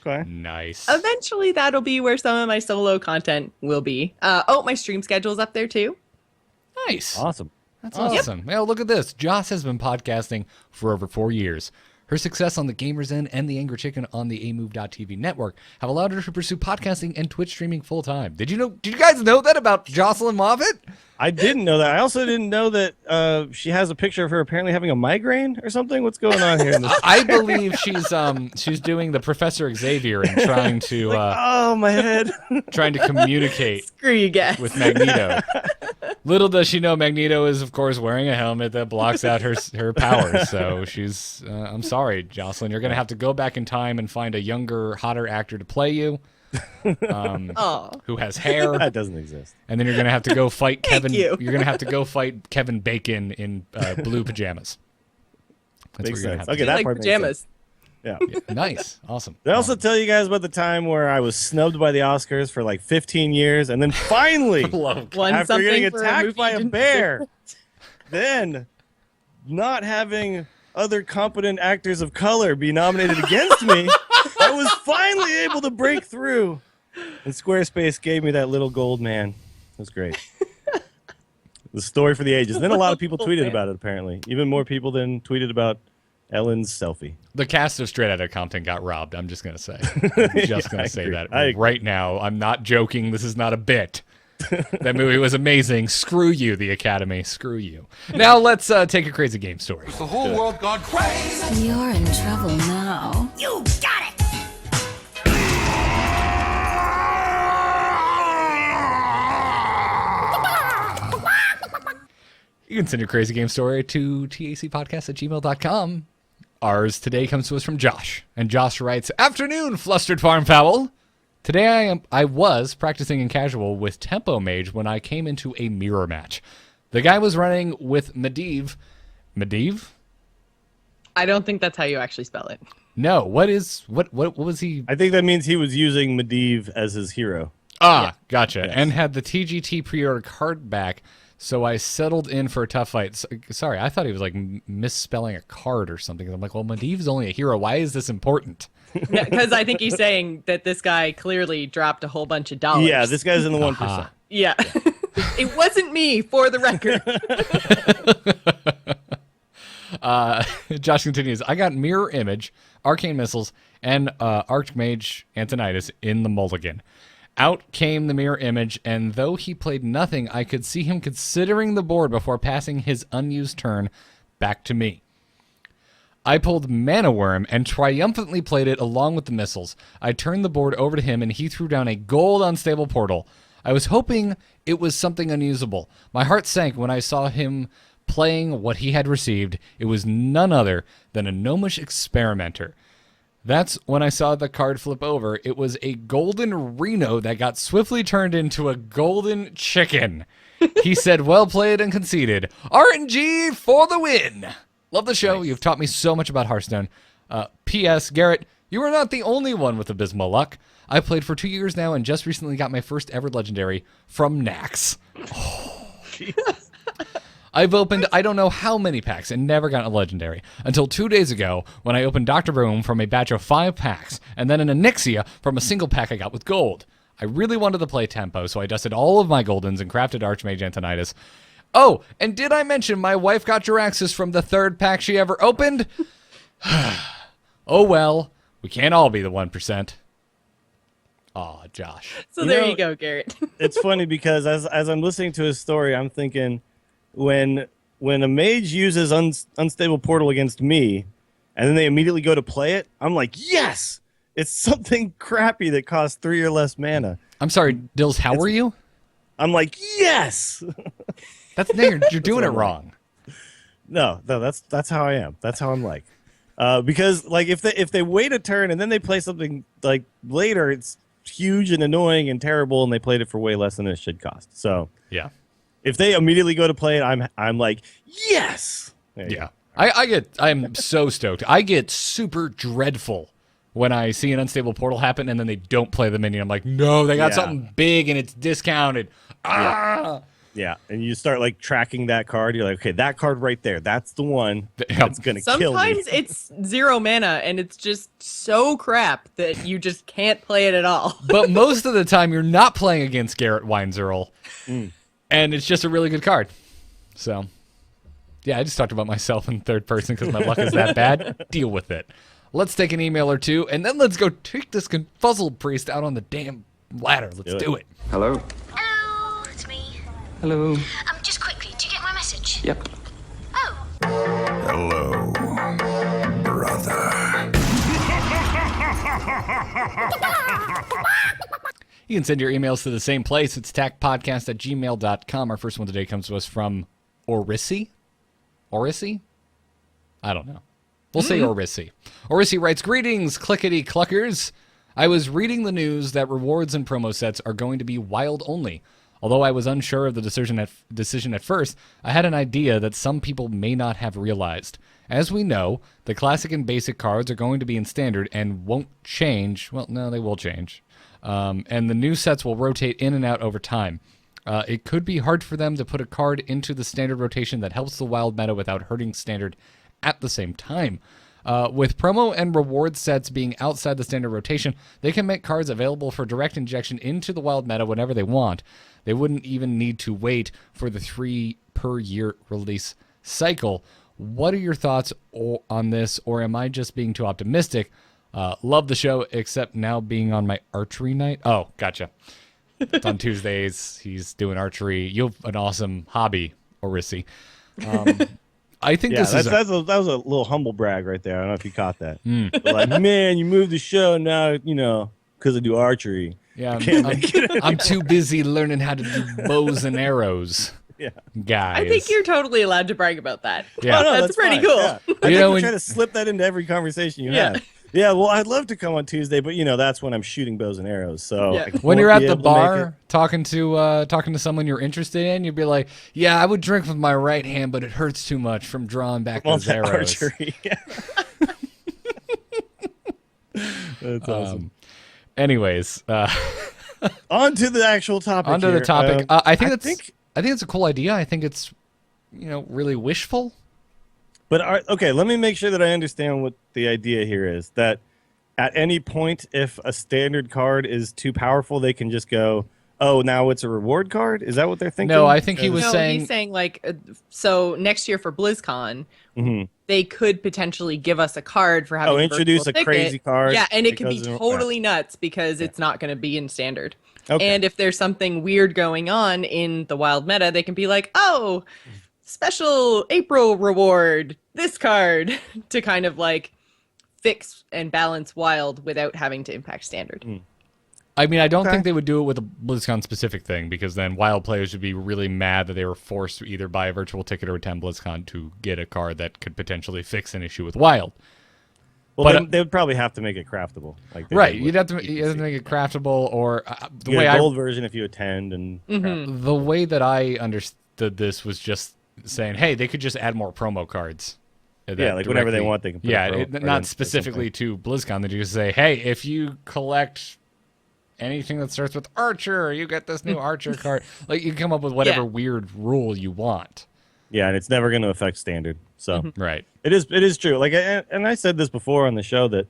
Okay. Nice. Eventually, that'll be where some of my solo content will be. My stream schedule's up there, too. Nice. Awesome. That's awesome. Yep. Well, look at this. Joss has been podcasting for over 4 years. Her success on the Gamers Inn and the Angry Chicken on the AMove.tv network have allowed her to pursue podcasting and Twitch streaming full time. Did you guys know that about Jocelyn Moffat? I didn't know that. I also didn't know that she has a picture of her apparently having a migraine or something. What's going on here? In this? I believe she's doing the Professor Xavier and trying to oh, my head. Trying to communicate Screw you guys. with Magneto. Little does she know Magneto is, of course, wearing a helmet that blocks out her powers. So she's, I'm sorry, Jocelyn, you're going to have to go back in time and find a younger, hotter actor to play you. Who has hair. That doesn't exist. And then you're going to have to go fight Kevin. you. You're going to have to go fight Kevin Bacon in blue pajamas. That's Makes what you're sense. going to have Okay, that like part makes pajamas. sense. Yeah. to do. Nice. Awesome. Did I also tell you guys about the time where I was snubbed by the Oscars for like 15 years and then finally, Won after something getting for attacked movie by you a didn't bear, then not having other competent actors of color be nominated against me, I was finally able to break through. And Squarespace gave me that little gold man. It was great. The story for the ages. Then a lot of people tweeted about it, apparently. Even more people than tweeted about Ellen's selfie. The cast of Straight Outta Compton got robbed. I'm just going to say. I'm just going to say agree. that right now. I'm not joking. This is not a bit. That movie was amazing. Screw you, the Academy. Screw you. Now let's take a crazy game story. The whole world gone crazy. You're in trouble now. You got it! You can send your crazy game story to tacpodcast@gmail.com. Ours today comes to us from Josh. And Josh writes, Afternoon, flustered farm fowl. Today I was practicing in casual with Tempo Mage when I came into a mirror match. The guy was running with Medivh. Medivh? I don't think that's how you actually spell it. No, what was he? I think that means he was using Medivh as his hero. Gotcha. Yes. And had the TGT pre-order card back, so I settled in for a tough fight. Sorry, I thought he was like misspelling a card or something. I'm like, well, Medivh's only a hero. Why is this important? Yeah, because I think he's saying that this guy clearly dropped a whole bunch of dollars. Yeah, this guy's in the 1%. Yeah. It wasn't me, for the record. Josh continues, I got Mirror Image, Arcane Missiles, and Archmage Antonidas in the mulligan. Out came the Mirror Image, and though he played nothing, I could see him considering the board before passing his unused turn back to me. I pulled Mana Worm and triumphantly played it along with the missiles. I turned the board over to him, and he threw down a gold unstable portal. I was hoping it was something unusable. My heart sank when I saw him playing what he had received. It was none other than a Gnomish Experimenter. That's when I saw the card flip over. It was a golden Reno that got swiftly turned into a golden chicken. He said, well played and conceded. RNG for the win. Love the show. Nice. You've taught me so much about Hearthstone. P.S. Garrett, you are not the only one with abysmal luck. I played for 2 years now and just recently got my first ever legendary from Nax. Oh. I've opened I don't know how many packs and never got a legendary until 2 days ago when I opened Dr. Boom from a batch of 5 packs and then an Onyxia from a single pack I got with gold. I really wanted to play Tempo, so I dusted all of my Goldens and crafted Archmage Antonidas. Oh, and did I mention my wife got Jiraxis from the 3rd pack she ever opened? Oh well, we can't all be the 1%. Aw, Josh. So there you go, Garrett. It's funny because as I'm listening to his story, I'm thinking when a mage uses unstable portal against me, and then they immediately go to play it, I'm like, yes, it's something crappy that costs 3 or less mana. I'm sorry, Dills. How are you? I'm like, yes. You're doing it wrong. No, that's how I am. That's how I'm like. Because like if they wait a turn and then they play something like later, it's huge and annoying and terrible, and they played it for way less than it should cost. So Yeah. if they immediately go to play it, I'm like, yes. Yeah. I'm so stoked. I get super dreadful when I see an unstable portal happen and then they don't play the minion. I'm like, no, they got something big and it's discounted. Yeah, and you start like tracking that card. You're like, okay, that card right there, that's the one that's gonna kill me. Sometimes it's 0 mana and it's just so crap that you just can't play it at all. But most of the time you're not playing against Garrett Weinzierl. And it's just a really good card. So, yeah, I just talked about myself in third person because my luck is that bad. Deal with it. Let's take an email or two, and then let's go take this Confuzzled priest out on the damn ladder. Let's do it. Hello? Hello, it's me. Hello? Just quickly, do you get my message? Yep. Oh, Hello, brother. You can send your emails to the same place. It's tacpodcast@gmail.com. Our first one today comes to us from Orisi? Orisi? I don't know. We'll say Orisi. Orisi writes, "Greetings, clickety-cluckers. I was reading the news that rewards and promo sets are going to be wild only. Although I was unsure of the decision at first, I had an idea that some people may not have realized. As we know, the classic and basic cards are going to be in standard and won't change. Well, no, they will change. And the new sets will rotate in and out over time. It could be hard for them to put a card into the standard rotation that helps the wild meta without hurting standard at the same time. With promo and reward sets being outside the standard rotation, they can make cards available for direct injection into the wild meta whenever they want. They wouldn't even need to wait for the 3 per year release cycle. What are your thoughts on this, or am I just being too optimistic? Love the show, except now being on my archery night." Oh, gotcha. It's on Tuesdays. He's doing archery. You have an awesome hobby, Orisi. I think that was a little humble brag right there. I don't know if you caught that. Like, man, you moved the show now, because I do archery. Yeah, I'm too busy learning how to do bows and arrows. Yeah, guys. I think you're totally allowed to brag about that. Yeah, that's pretty fine. cool. Yeah. I think we try to slip that into every conversation you have. Yeah, well, I'd love to come on Tuesday, but that's when I'm shooting bows and arrows. So when you're at the bar talking to someone you're interested in, you'd be like, "Yeah, I would drink with my right hand, but it hurts too much from drawing back those arrows." Archery. Yeah. That's awesome. Anyways, on to the actual topic. On to the topic. I think it's a cool idea. I think it's really wishful. But okay, let me make sure that I understand what the idea here is. That at any point, if a standard card is too powerful, they can just go, "Oh, now it's a reward card." Is that what they're thinking? No, I think he's saying like, so next year for BlizzCon, they could potentially give us a card for having introduce a crazy card. Yeah, and it could be totally nuts because it's not going to be in standard. Okay. And if there's something weird going on in the wild meta, they can be like, "Oh, special April reward, this card," to kind of like fix and balance wild without having to impact standard. I mean, I don't think they would do it with a BlizzCon specific thing, because then wild players would be really mad that they were forced to either buy a virtual ticket or attend BlizzCon to get a card that could potentially fix an issue with wild. Well, but, they would probably have to make it craftable. Right, you'd have to make it craftable, or the way gold version if you attend. And the way that I understood this was just saying, hey, they could just add more promo cards. Yeah, like whenever they want, they can put not specifically to BlizzCon. They just say, hey, if you collect anything that starts with Archer, you get this new Archer card. Like, you can come up with whatever weird rule you want. Yeah, and it's never going to affect standard. So right, it is true. Like, and I said this before on the show that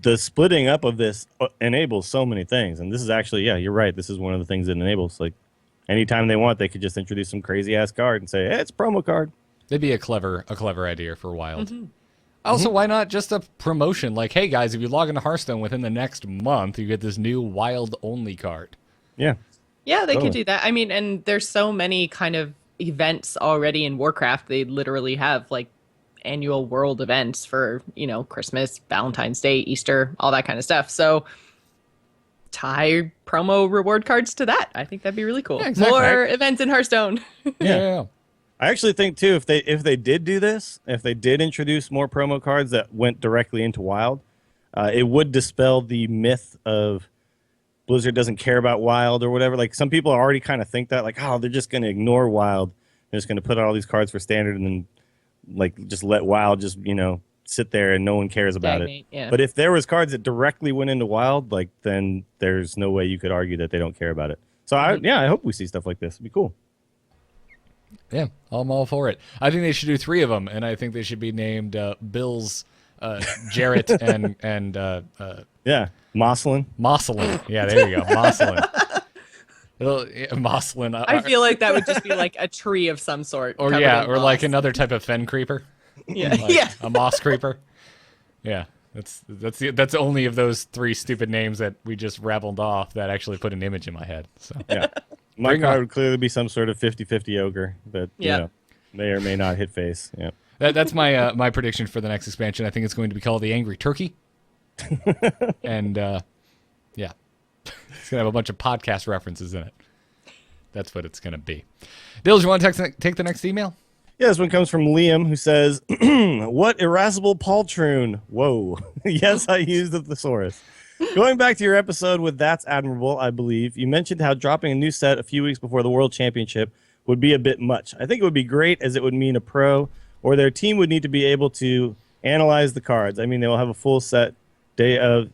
the splitting up of this enables so many things. And this is actually, you're right. This is one of the things that enables. Like, anytime they want, they could just introduce some crazy ass card and say, hey, it's a promo card. That'd be a clever idea for Wild. Also, why not just a promotion? Like, hey guys, if you log into Hearthstone within the next month, you get this new wild only card. Yeah. Yeah, they could do that. I mean, and there's so many kind of events already in Warcraft. They literally have like annual world events for, Christmas, Valentine's Day, Easter, all that kind of stuff. So tie promo reward cards to that. I think that'd be really cool. Yeah, exactly. More events in Hearthstone. Yeah. I actually think too, if they did do this, if they did introduce more promo cards that went directly into Wild, it would dispel the myth of Blizzard doesn't care about Wild or whatever. Like some people already kind of think that, like, oh, they're just going to ignore Wild. They're just going to put out all these cards for Standard and then like just let Wild just sit there and no one cares about it. Yeah. But if there was cards that directly went into Wild, like then there's no way you could argue that they don't care about it. So I hope we see stuff like this. It'd be cool. Yeah, I'm all for it. I think they should do 3 of them, and I think they should be named Bills, Jarrett, and Moslin. Moslin. Yeah, there you go, Moslin. Moslin. I feel like that would just be like a tree of some sort. Or like another type of fen creeper. Yeah, like a moss creeper. Yeah, that's only of those 3 stupid names that we just rabbled off that actually put an image in my head. So yeah, my card would clearly be some sort of 50-50 ogre that may or may not hit face. Yeah, that's my my prediction for the next expansion. I think it's going to be called the Angry Turkey. And yeah, it's gonna have a bunch of podcast references in it. That's what it's gonna be. Dills, you want to take the next email? Yeah, this one comes from Liam, who says, "What irascible poltroon? Whoa! Yes, I used the thesaurus. Going back to your episode with That's Admirable, I believe you mentioned how dropping a new set a few weeks before the World Championship would be a bit much. I think it would be great, as it would mean a pro or their team would need to be able to analyze the cards. I mean, they will have the full set day of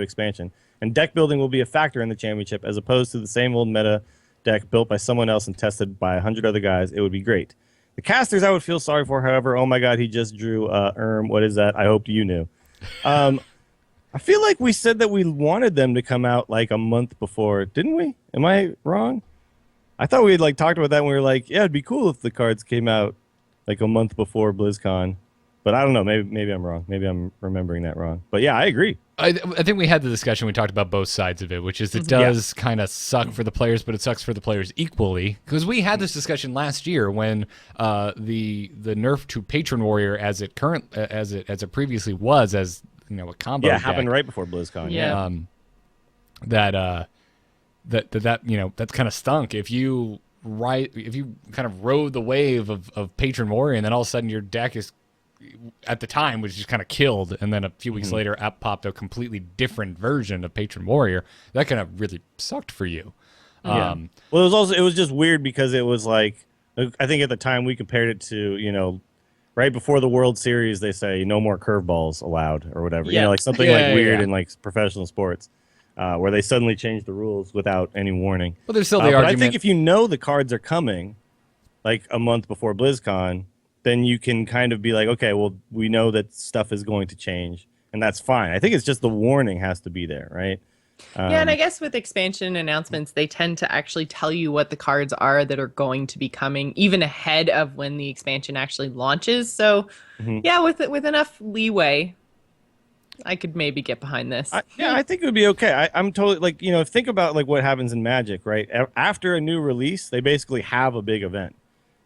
expansion, and deck building will be a factor in the championship, as opposed to the same old meta deck built by someone else and tested by 100 other guys. It would be great. The casters I would feel sorry for, however. Oh my god, he just drew what is that? I hoped you knew. I feel like we said that we wanted them to come out like a month before, didn't we? Am I wrong? I thought we had like talked about that and we were like, yeah, it'd be cool if the cards came out like a month before BlizzCon. But I don't know. Maybe I'm wrong. Maybe I'm remembering that wrong. But yeah, I agree. I think we had the discussion. We talked about both sides of it, which is it does kind of suck for the players, but it sucks for the players equally. Because we had this discussion last year when the nerf to Patron Warrior as it previously was as a combo. Yeah, it happened right before BlizzCon. Yeah. That kind of stunk. If you kind of rode the wave of Patron Warrior, and then all of a sudden your deck is, at the time, was just kind of killed, and then a few weeks later up popped a completely different version of Patron Warrior, that kind of really sucked for you. Well, it was just weird because it was like, I think at the time we compared it to, right before the World Series, they say no more curveballs allowed or whatever. Yeah. Like something weird in like professional sports, where they suddenly changed the rules without any warning. Well, there's still the argument. argument. But I think if the cards are coming, like a month before BlizzCon, then you can kind of be like, okay, well, we know that stuff is going to change, and that's fine. I think it's just the warning has to be there, right? Yeah, and I guess with expansion announcements, they tend to actually tell you what the cards are that are going to be coming, even ahead of when the expansion actually launches. So, yeah, with enough leeway, I could maybe get behind this. I think it would be okay. I'm totally like, think about like what happens in Magic, right? After a new release, they basically have a big event,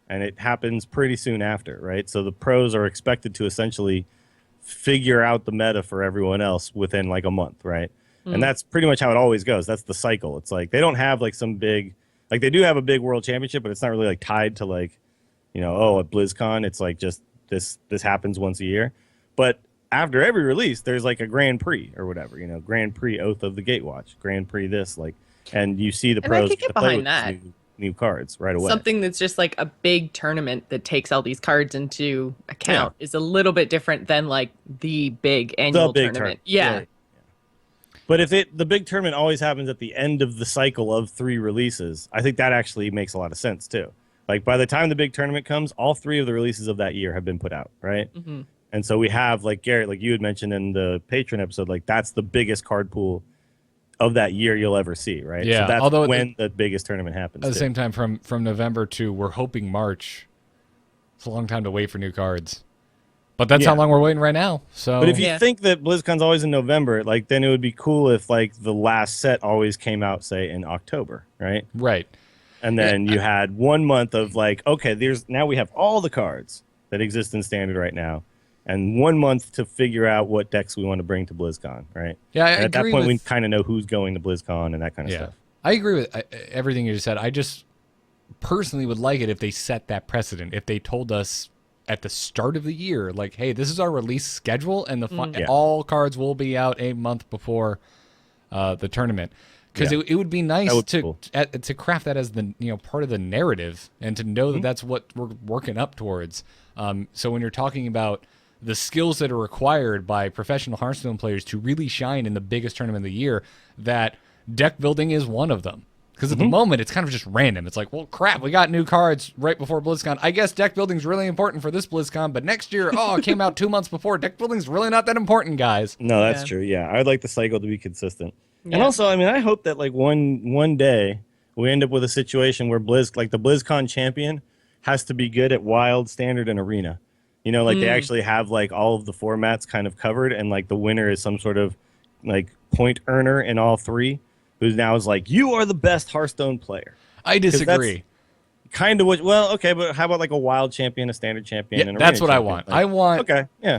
and it happens pretty soon after, right? So the pros are expected to essentially figure out the meta for everyone else within like a month, right? And that's pretty much how it always goes. That's the cycle. It's like they don't have like some big, like they do have a big world championship, but it's not really like tied to like, at BlizzCon, it's like just this happens once a year. But after every release, there's like a Grand Prix or whatever, Grand Prix Oath of the Gatewatch, Grand Prix this, like, and you see the And pros I could get play behind with that. New cards right away. Something that's just like a big tournament that takes all these cards into account is a little bit different than like the big annual tournament. Yeah. Right. But if the big tournament always happens at the end of the cycle of 3 releases, I think that actually makes a lot of sense too. Like by the time the big tournament comes, all 3 of the releases of that year have been put out, right? Mm-hmm. And so we have, like Garrett, like you had mentioned in the Patron episode, like that's the biggest card pool of that year you'll ever see, right? Yeah, so that's although when the biggest tournament happens. At the same time, from November to we're hoping March, it's a long time to wait for new cards. But that's Yeah. how long we're waiting right now. So, But if you Yeah. think that BlizzCon's always in November, like then it would be cool if like the last set always came out, say, in October, right? right. And then you had 1 month of like, okay, now we have all the cards that exist in Standard right now, and 1 month to figure out what decks we want to bring to BlizzCon, right? Yeah, I and at that agree point, we with- kind of know who's going to BlizzCon and that kind of Yeah. stuff. I agree with everything you just said. I just personally would like it if they set that precedent. If they told us at the start of the year, like, hey, this is our release schedule, and Yeah. all cards will be out a month before the tournament. Because Yeah. it would be nice would be to cool. to craft that as the part of the narrative, and to know that that's what we're working up towards. So when you're talking about the skills that are required by professional Hearthstone players to really shine in the biggest tournament of the year, that deck building is one of them. Because at the moment, it's kind of just random. It's like, well, crap, we got new cards right before BlizzCon. I guess deck building's really important for this BlizzCon, but next year, it came out 2 months before. Deck building's really not that important, guys. No, that's Yeah. true. Yeah, I'd like the cycle to be consistent. Yeah. And also, I mean, I hope that like one day we end up with a situation where the BlizzCon champion has to be good at Wild, Standard, and Arena. You know, like they actually have like all of the formats kind of covered, and like the winner is some sort of like point earner in all three, who now is like, you are the best Hearthstone player. I disagree. Kind of what? Well, okay, but how about like a Wild champion, a Standard champion, Yeah, and that's Arena what I champion? want. Like, I want okay, yeah,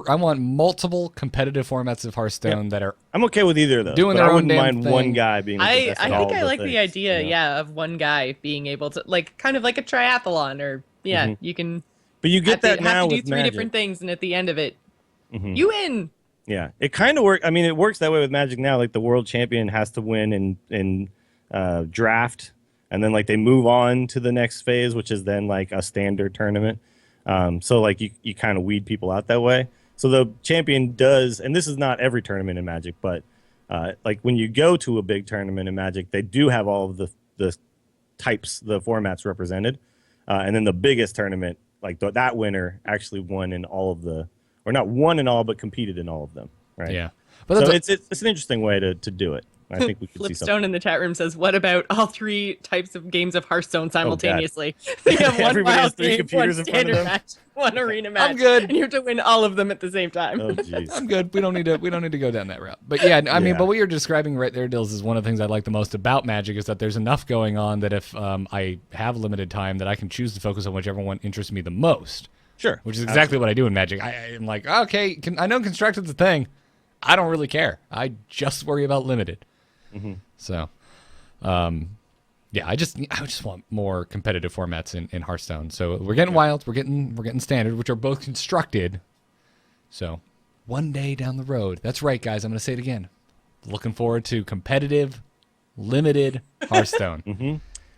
I want multiple competitive formats of Hearthstone that are I'm okay with either of those. Doing but their I own wouldn't damn mind thing. one guy being. Like, the I best at think all I the like the things, idea, you know? of one guy being able to, like, kind of like a triathlon, or you can But you get that have now to do with three Magic. different things, and at the end of it, you win. Yeah, it kind of works. I mean, it works that way with Magic now. Like the world champion has to win in draft, and then like they move on to the next phase, which is then like a standard tournament. So like you kind of weed people out that way. So the champion does, and this is not every tournament in Magic, but like when you go to a big tournament in Magic, they do have all of the types, the formats represented, and then the biggest tournament, like that winner actually won in all of the, or not won in all, but competed in all of them. Right. yeah. But So that's it's an interesting way to do it. I think we could see something. Flipstone in the chat room says, "What about all three types of games of Hearthstone simultaneously?" Oh, They have one Everybody has wild three game, computers one in front of standard them? match, one arena match. I'm good. and you have to win all of them at the same time. Oh, jeez. I'm good. We don't need to go down that route. But yeah, I mean, Yeah. but what you're describing right there, Dills, is one of the things I like the most about Magic, is that there's enough going on that if I have limited time, that I can choose to focus on whichever one interests me the most. Sure. Which is exactly what I do in Magic. I'm like, okay, I know Constructed's a thing. I don't really care. I just worry about Limited. So, yeah, I just want more competitive formats in Hearthstone. So we're getting Wild, we're getting Standard, which are both constructed. So one day down the road, that's right, guys. I'm going to say it again. Looking forward to competitive, limited Hearthstone.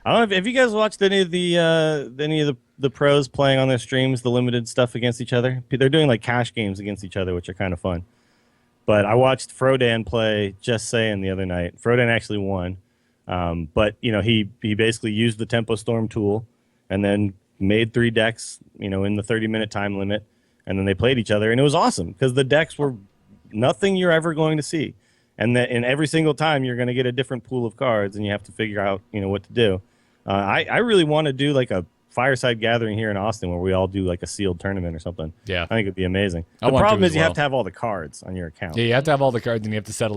I don't know if you guys watched any of the pros playing on their streams, the limited stuff against each other. They're doing like cash games against each other, which are kind of fun. But I watched Frodan play Just Saying the other night. Frodan actually won. But, you know, he basically used the Tempo Storm tool and then made 3 decks, you know, in the 30-minute time limit. And then they played each other. And it was awesome because the decks were nothing you're ever going to see. And that in every single time you're going to get a different pool of cards and you have to figure out, you know, what to do. I really want to do like a fireside gathering here in Austin where we all do like a sealed tournament or something. Yeah. I think it'd be amazing. I The want to problem as is you have well. to have all the cards on your account. Yeah, you have to have all the cards, and you have to set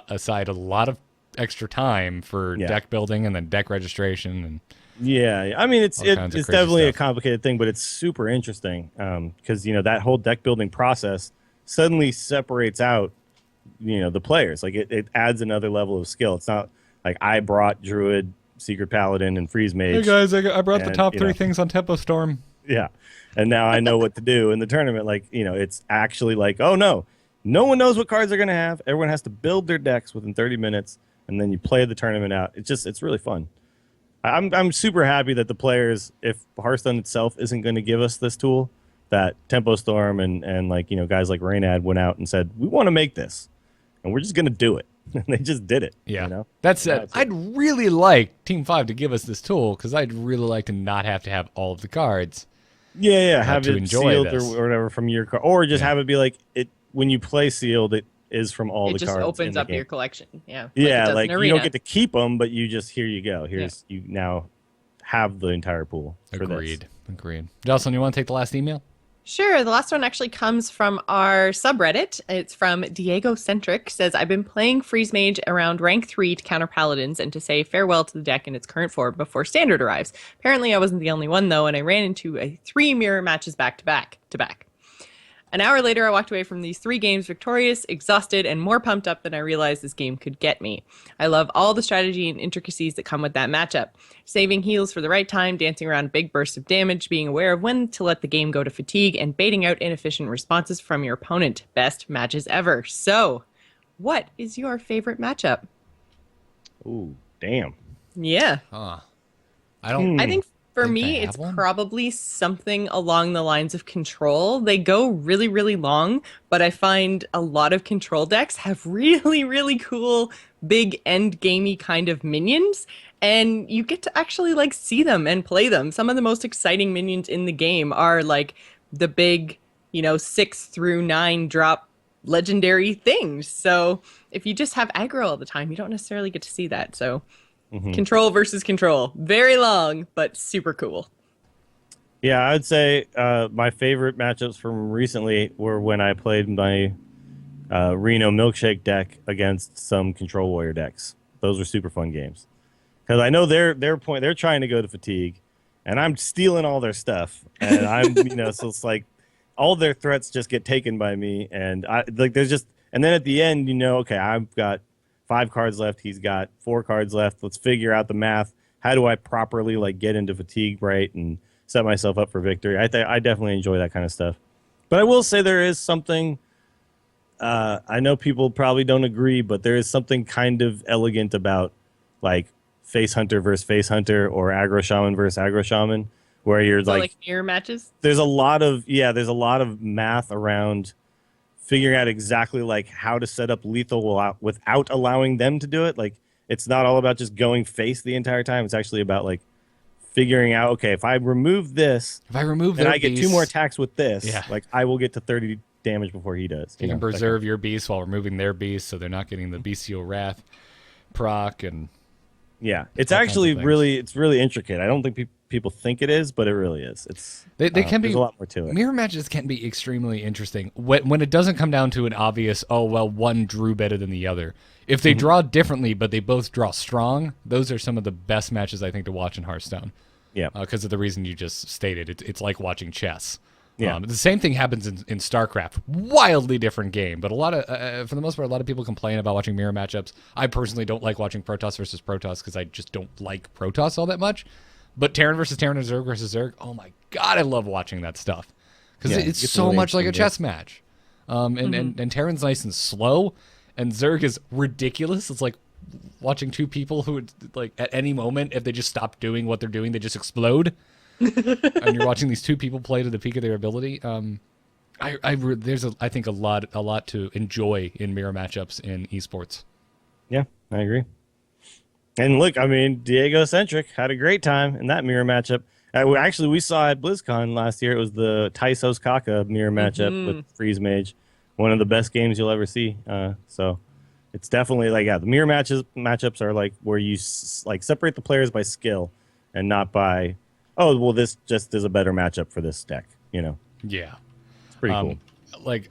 aside a lot of extra time for Yeah. deck building and then deck registration. And Yeah, I mean it's All kinds of it's crazy definitely a stuff. complicated thing, but it's super interesting because you know that whole deck building process suddenly separates out, you know, the players. Like it adds another level of skill. It's not like I brought Druid, Secret Paladin, and Freeze Mage. hey guys, I brought the And, top you 3 know. things on Tempo Storm. Yeah, and now I know what to do in the tournament. Like you know, it's actually like oh no one knows what cards they're gonna have. Everyone has to build their decks within 30 minutes, and then you play the tournament out. It's really fun. I'm super happy that the players, if Hearthstone itself isn't going to give us this tool, that Tempo Storm and like you know guys like Raynad went out and said we want to make this, and we're just going to do it. And they just did it. Yeah. You know? That said, Yeah, it's- I'd really like Team 5 to give us this tool, because I'd really like to not have to have all of the cards. Yeah. Have to it enjoy sealed this. or whatever from your card, or just Yeah. have it be like it when you play sealed. It is from all It the just cards. opens in the up game. your collection. Yeah. Yeah, it does like in you Arena. don't get to keep them, but you just here you go. Here's you now have the entire pool. For Agreed. Jocelyn, you want to take the last email? Sure. The last one actually comes from our subreddit. It's from Diego Centric. Says, I've been playing Freeze Mage around rank 3 to counter Paladins and to say farewell to the deck in its current form before Standard arrives. Apparently, I wasn't the only one, though, and I ran into 3 mirror matches back to back. An hour later, I walked away from these 3 games victorious, exhausted, and more pumped up than I realized this game could get me. I love all the strategy and intricacies that come with that matchup. Saving heals for the right time, dancing around big bursts of damage, being aware of when to let the game go to fatigue, and baiting out inefficient responses from your opponent. Best matches ever. So, what is your favorite matchup? Ooh, damn. Yeah. Huh. I think for think me, I have it's one. probably something along the lines of control. They go really, really long, but I find a lot of control decks have really, really cool, big end gamey kind of minions, and you get to actually like see them and play them. Some of the most exciting minions in the game are like the big, 6 through 9 drop legendary things. So if you just have aggro all the time, you don't necessarily get to see that. So control versus control. Very long, but super cool. Yeah, I'd say my favorite matchups from recently were when I played my Reno Milkshake deck against some Control Warrior decks. Those were super fun games because I know they're trying to go to fatigue, and I'm stealing all their stuff, and I'm so it's like all their threats just get taken by me, and and then at the end okay, I've got 5 cards left. He's got 4 cards left. Let's figure out the math. How do I properly get into fatigue right and set myself up for victory? I definitely enjoy that kind of stuff. But I will say there is something. I know people probably don't agree, but there is something kind of elegant about face hunter versus face hunter or aggro shaman versus aggro shaman, where you're like mirror matches. There's a lot of math around figuring out exactly how to set up lethal without allowing them to do it. It's not all about just going face the entire time. It's actually about figuring out, okay, if I remove this, and I get 2 more attacks with this, I will get to 30 damage before he does. You can preserve your beast while removing their beast, so they're not getting the bestial wrath proc and it's actually really intricate. I don't think people think it is, but it really is. It's they can be there's a lot more to it. Mirror matches can be extremely interesting when it doesn't come down to an obvious one drew better than the other. If they draw differently but they both draw strong, those are some of the best matches I think to watch in Hearthstone. Yeah, because of the reason you just stated. It's like watching chess. Yeah, the same thing happens in StarCraft. Wildly different game, but a lot of, for the most part, a lot of people complain about watching mirror matchups. I personally don't like watching Protoss versus Protoss because I just don't like Protoss all that much. But Terran versus Terran and Zerg versus Zerg, oh my god, I love watching that stuff because it's so really much like a chess match. And Terran's nice and slow, and Zerg is ridiculous. It's like watching 2 people who would, at any moment, if they just stop doing what they're doing, they just explode. And you're watching these 2 people play to the peak of their ability. There's I think a lot to enjoy in mirror matchups in esports. Yeah, I agree. And look, Diego Centric had a great time in that mirror matchup. Actually, we saw at BlizzCon last year. It was the Tysos Kaka mirror matchup with Freeze Mage, one of the best games you'll ever see. So it's definitely the mirror matchups are where you separate the players by skill and not by this just is a better matchup for this deck. Yeah, it's pretty cool.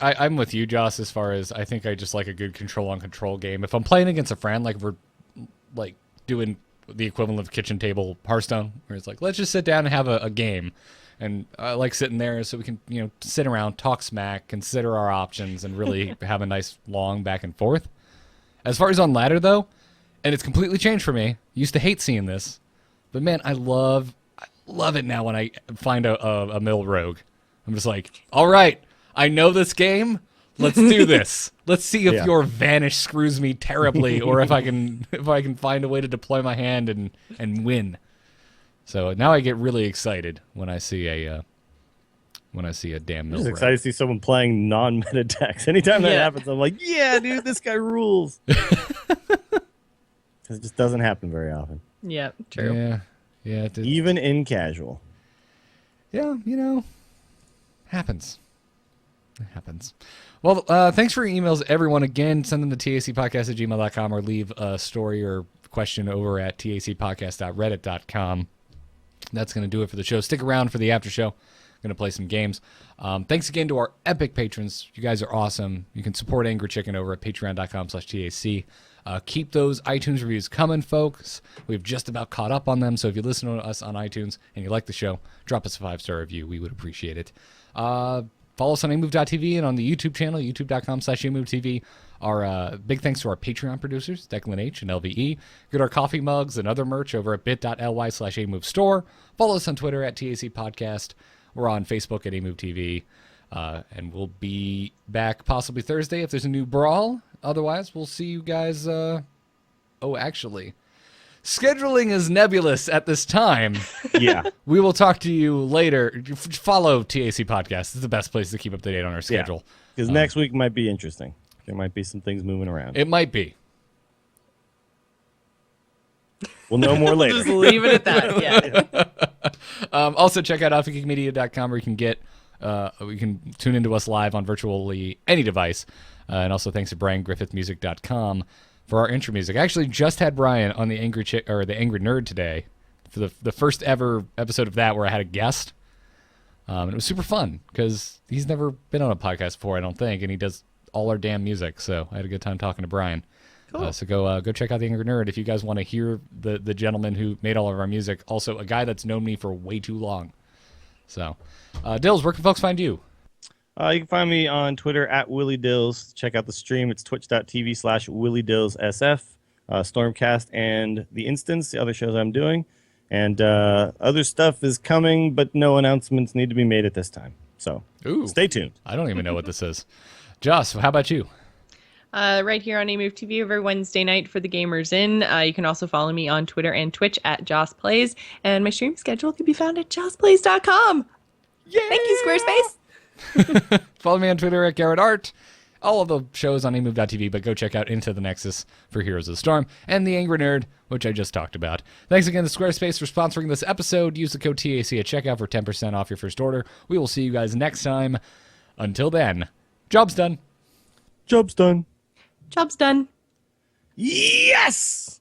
I'm with you, Joss, as far as I think I just like a good control on control game. If I'm playing against a friend, we're doing the equivalent of kitchen table Hearthstone, where it's let's just sit down and have a game. And I like sitting there so we can, sit around, talk smack, consider our options, and really have a nice long back and forth. As far as on ladder, though, and it's completely changed for me. Used to hate seeing this, but man, I love it now when I find a mill rogue. I'm just all right, I know this game. Let's do this. Let's see if your vanish screws me terribly, or if I can find a way to deploy my hand and win. So now I get really excited when I see a damn mill. I'm just rogue. excited to see someone playing non-meta decks. Anytime that happens, I'm yeah, dude, this guy rules. It just doesn't happen very often. Yeah, true. Yeah. Even in casual. Yeah, happens. It happens. Well, thanks for your emails, everyone. Again, send them to tacpodcast@gmail.com or leave a story or question over at tacpodcast.reddit.com. That's going to do it for the show. Stick around for the after show. going to play some games. Thanks again to our epic patrons. You guys are awesome. You can support Angry Chicken over at patreon.com/TAC. Keep those iTunes reviews coming, folks. We've just about caught up on them, so if you listen to us on iTunes and you like the show, drop us a 5-star review. We would appreciate it. Follow us on amove.tv and on the YouTube channel, youtube.com/amovetv. Our big thanks to our Patreon producers, Declan H. and LVE. Get our coffee mugs and other merch over at bit.ly/amovestore. Follow us on Twitter at TAC Podcast. We're on Facebook at amovetv. And we'll be back possibly Thursday if there's a new brawl. Otherwise, we'll see you guys. Actually, scheduling is nebulous at this time. Yeah. We will talk to you later. Follow TAC Podcast. It's the best place to keep up to date on our schedule. Because next week might be interesting. There might be some things moving around. It might be. We'll know more later. Just leave it at that. Yeah. Also, check out offgeekmedia.com where you can get we can tune into us live on virtually any device. And also thanks to BrianGriffithMusic.com for our intro music. I actually just had Brian on the Angry Nerd today for the first ever episode of that where I had a guest. And it was super fun because he's never been on a podcast before, I don't think, and he does all our damn music. So I had a good time talking to Brian. Cool. So go check out the Angry Nerd if you guys want to hear the gentleman who made all of our music. Also, a guy that's known me for way too long. So, Dills, where can folks find you? You can find me on Twitter at Willie Dills. Check out the stream. It's twitch.tv/WillieDillsSF, Stormcast, and The Instance, the other shows I'm doing. And other stuff is coming, but no announcements need to be made at this time. So stay tuned. I don't even know what this is. Joss, how about you? Right here on AMove TV every Wednesday night for the Gamers In. You can also follow me on Twitter and Twitch at JossPlays. And my stream schedule can be found at jossplays.com. Yeah! Thank you, Squarespace. Follow me on Twitter at Garrett Art. All of the shows on amove.tv, but go check out Into the Nexus for Heroes of the Storm and The Angry Nerd, which I just talked about. Thanks again to Squarespace for sponsoring this episode. Use the code TAC at checkout for 10% off your first order. We will see you guys next time. Until then, job's done. Job's done. Job's done. Yes!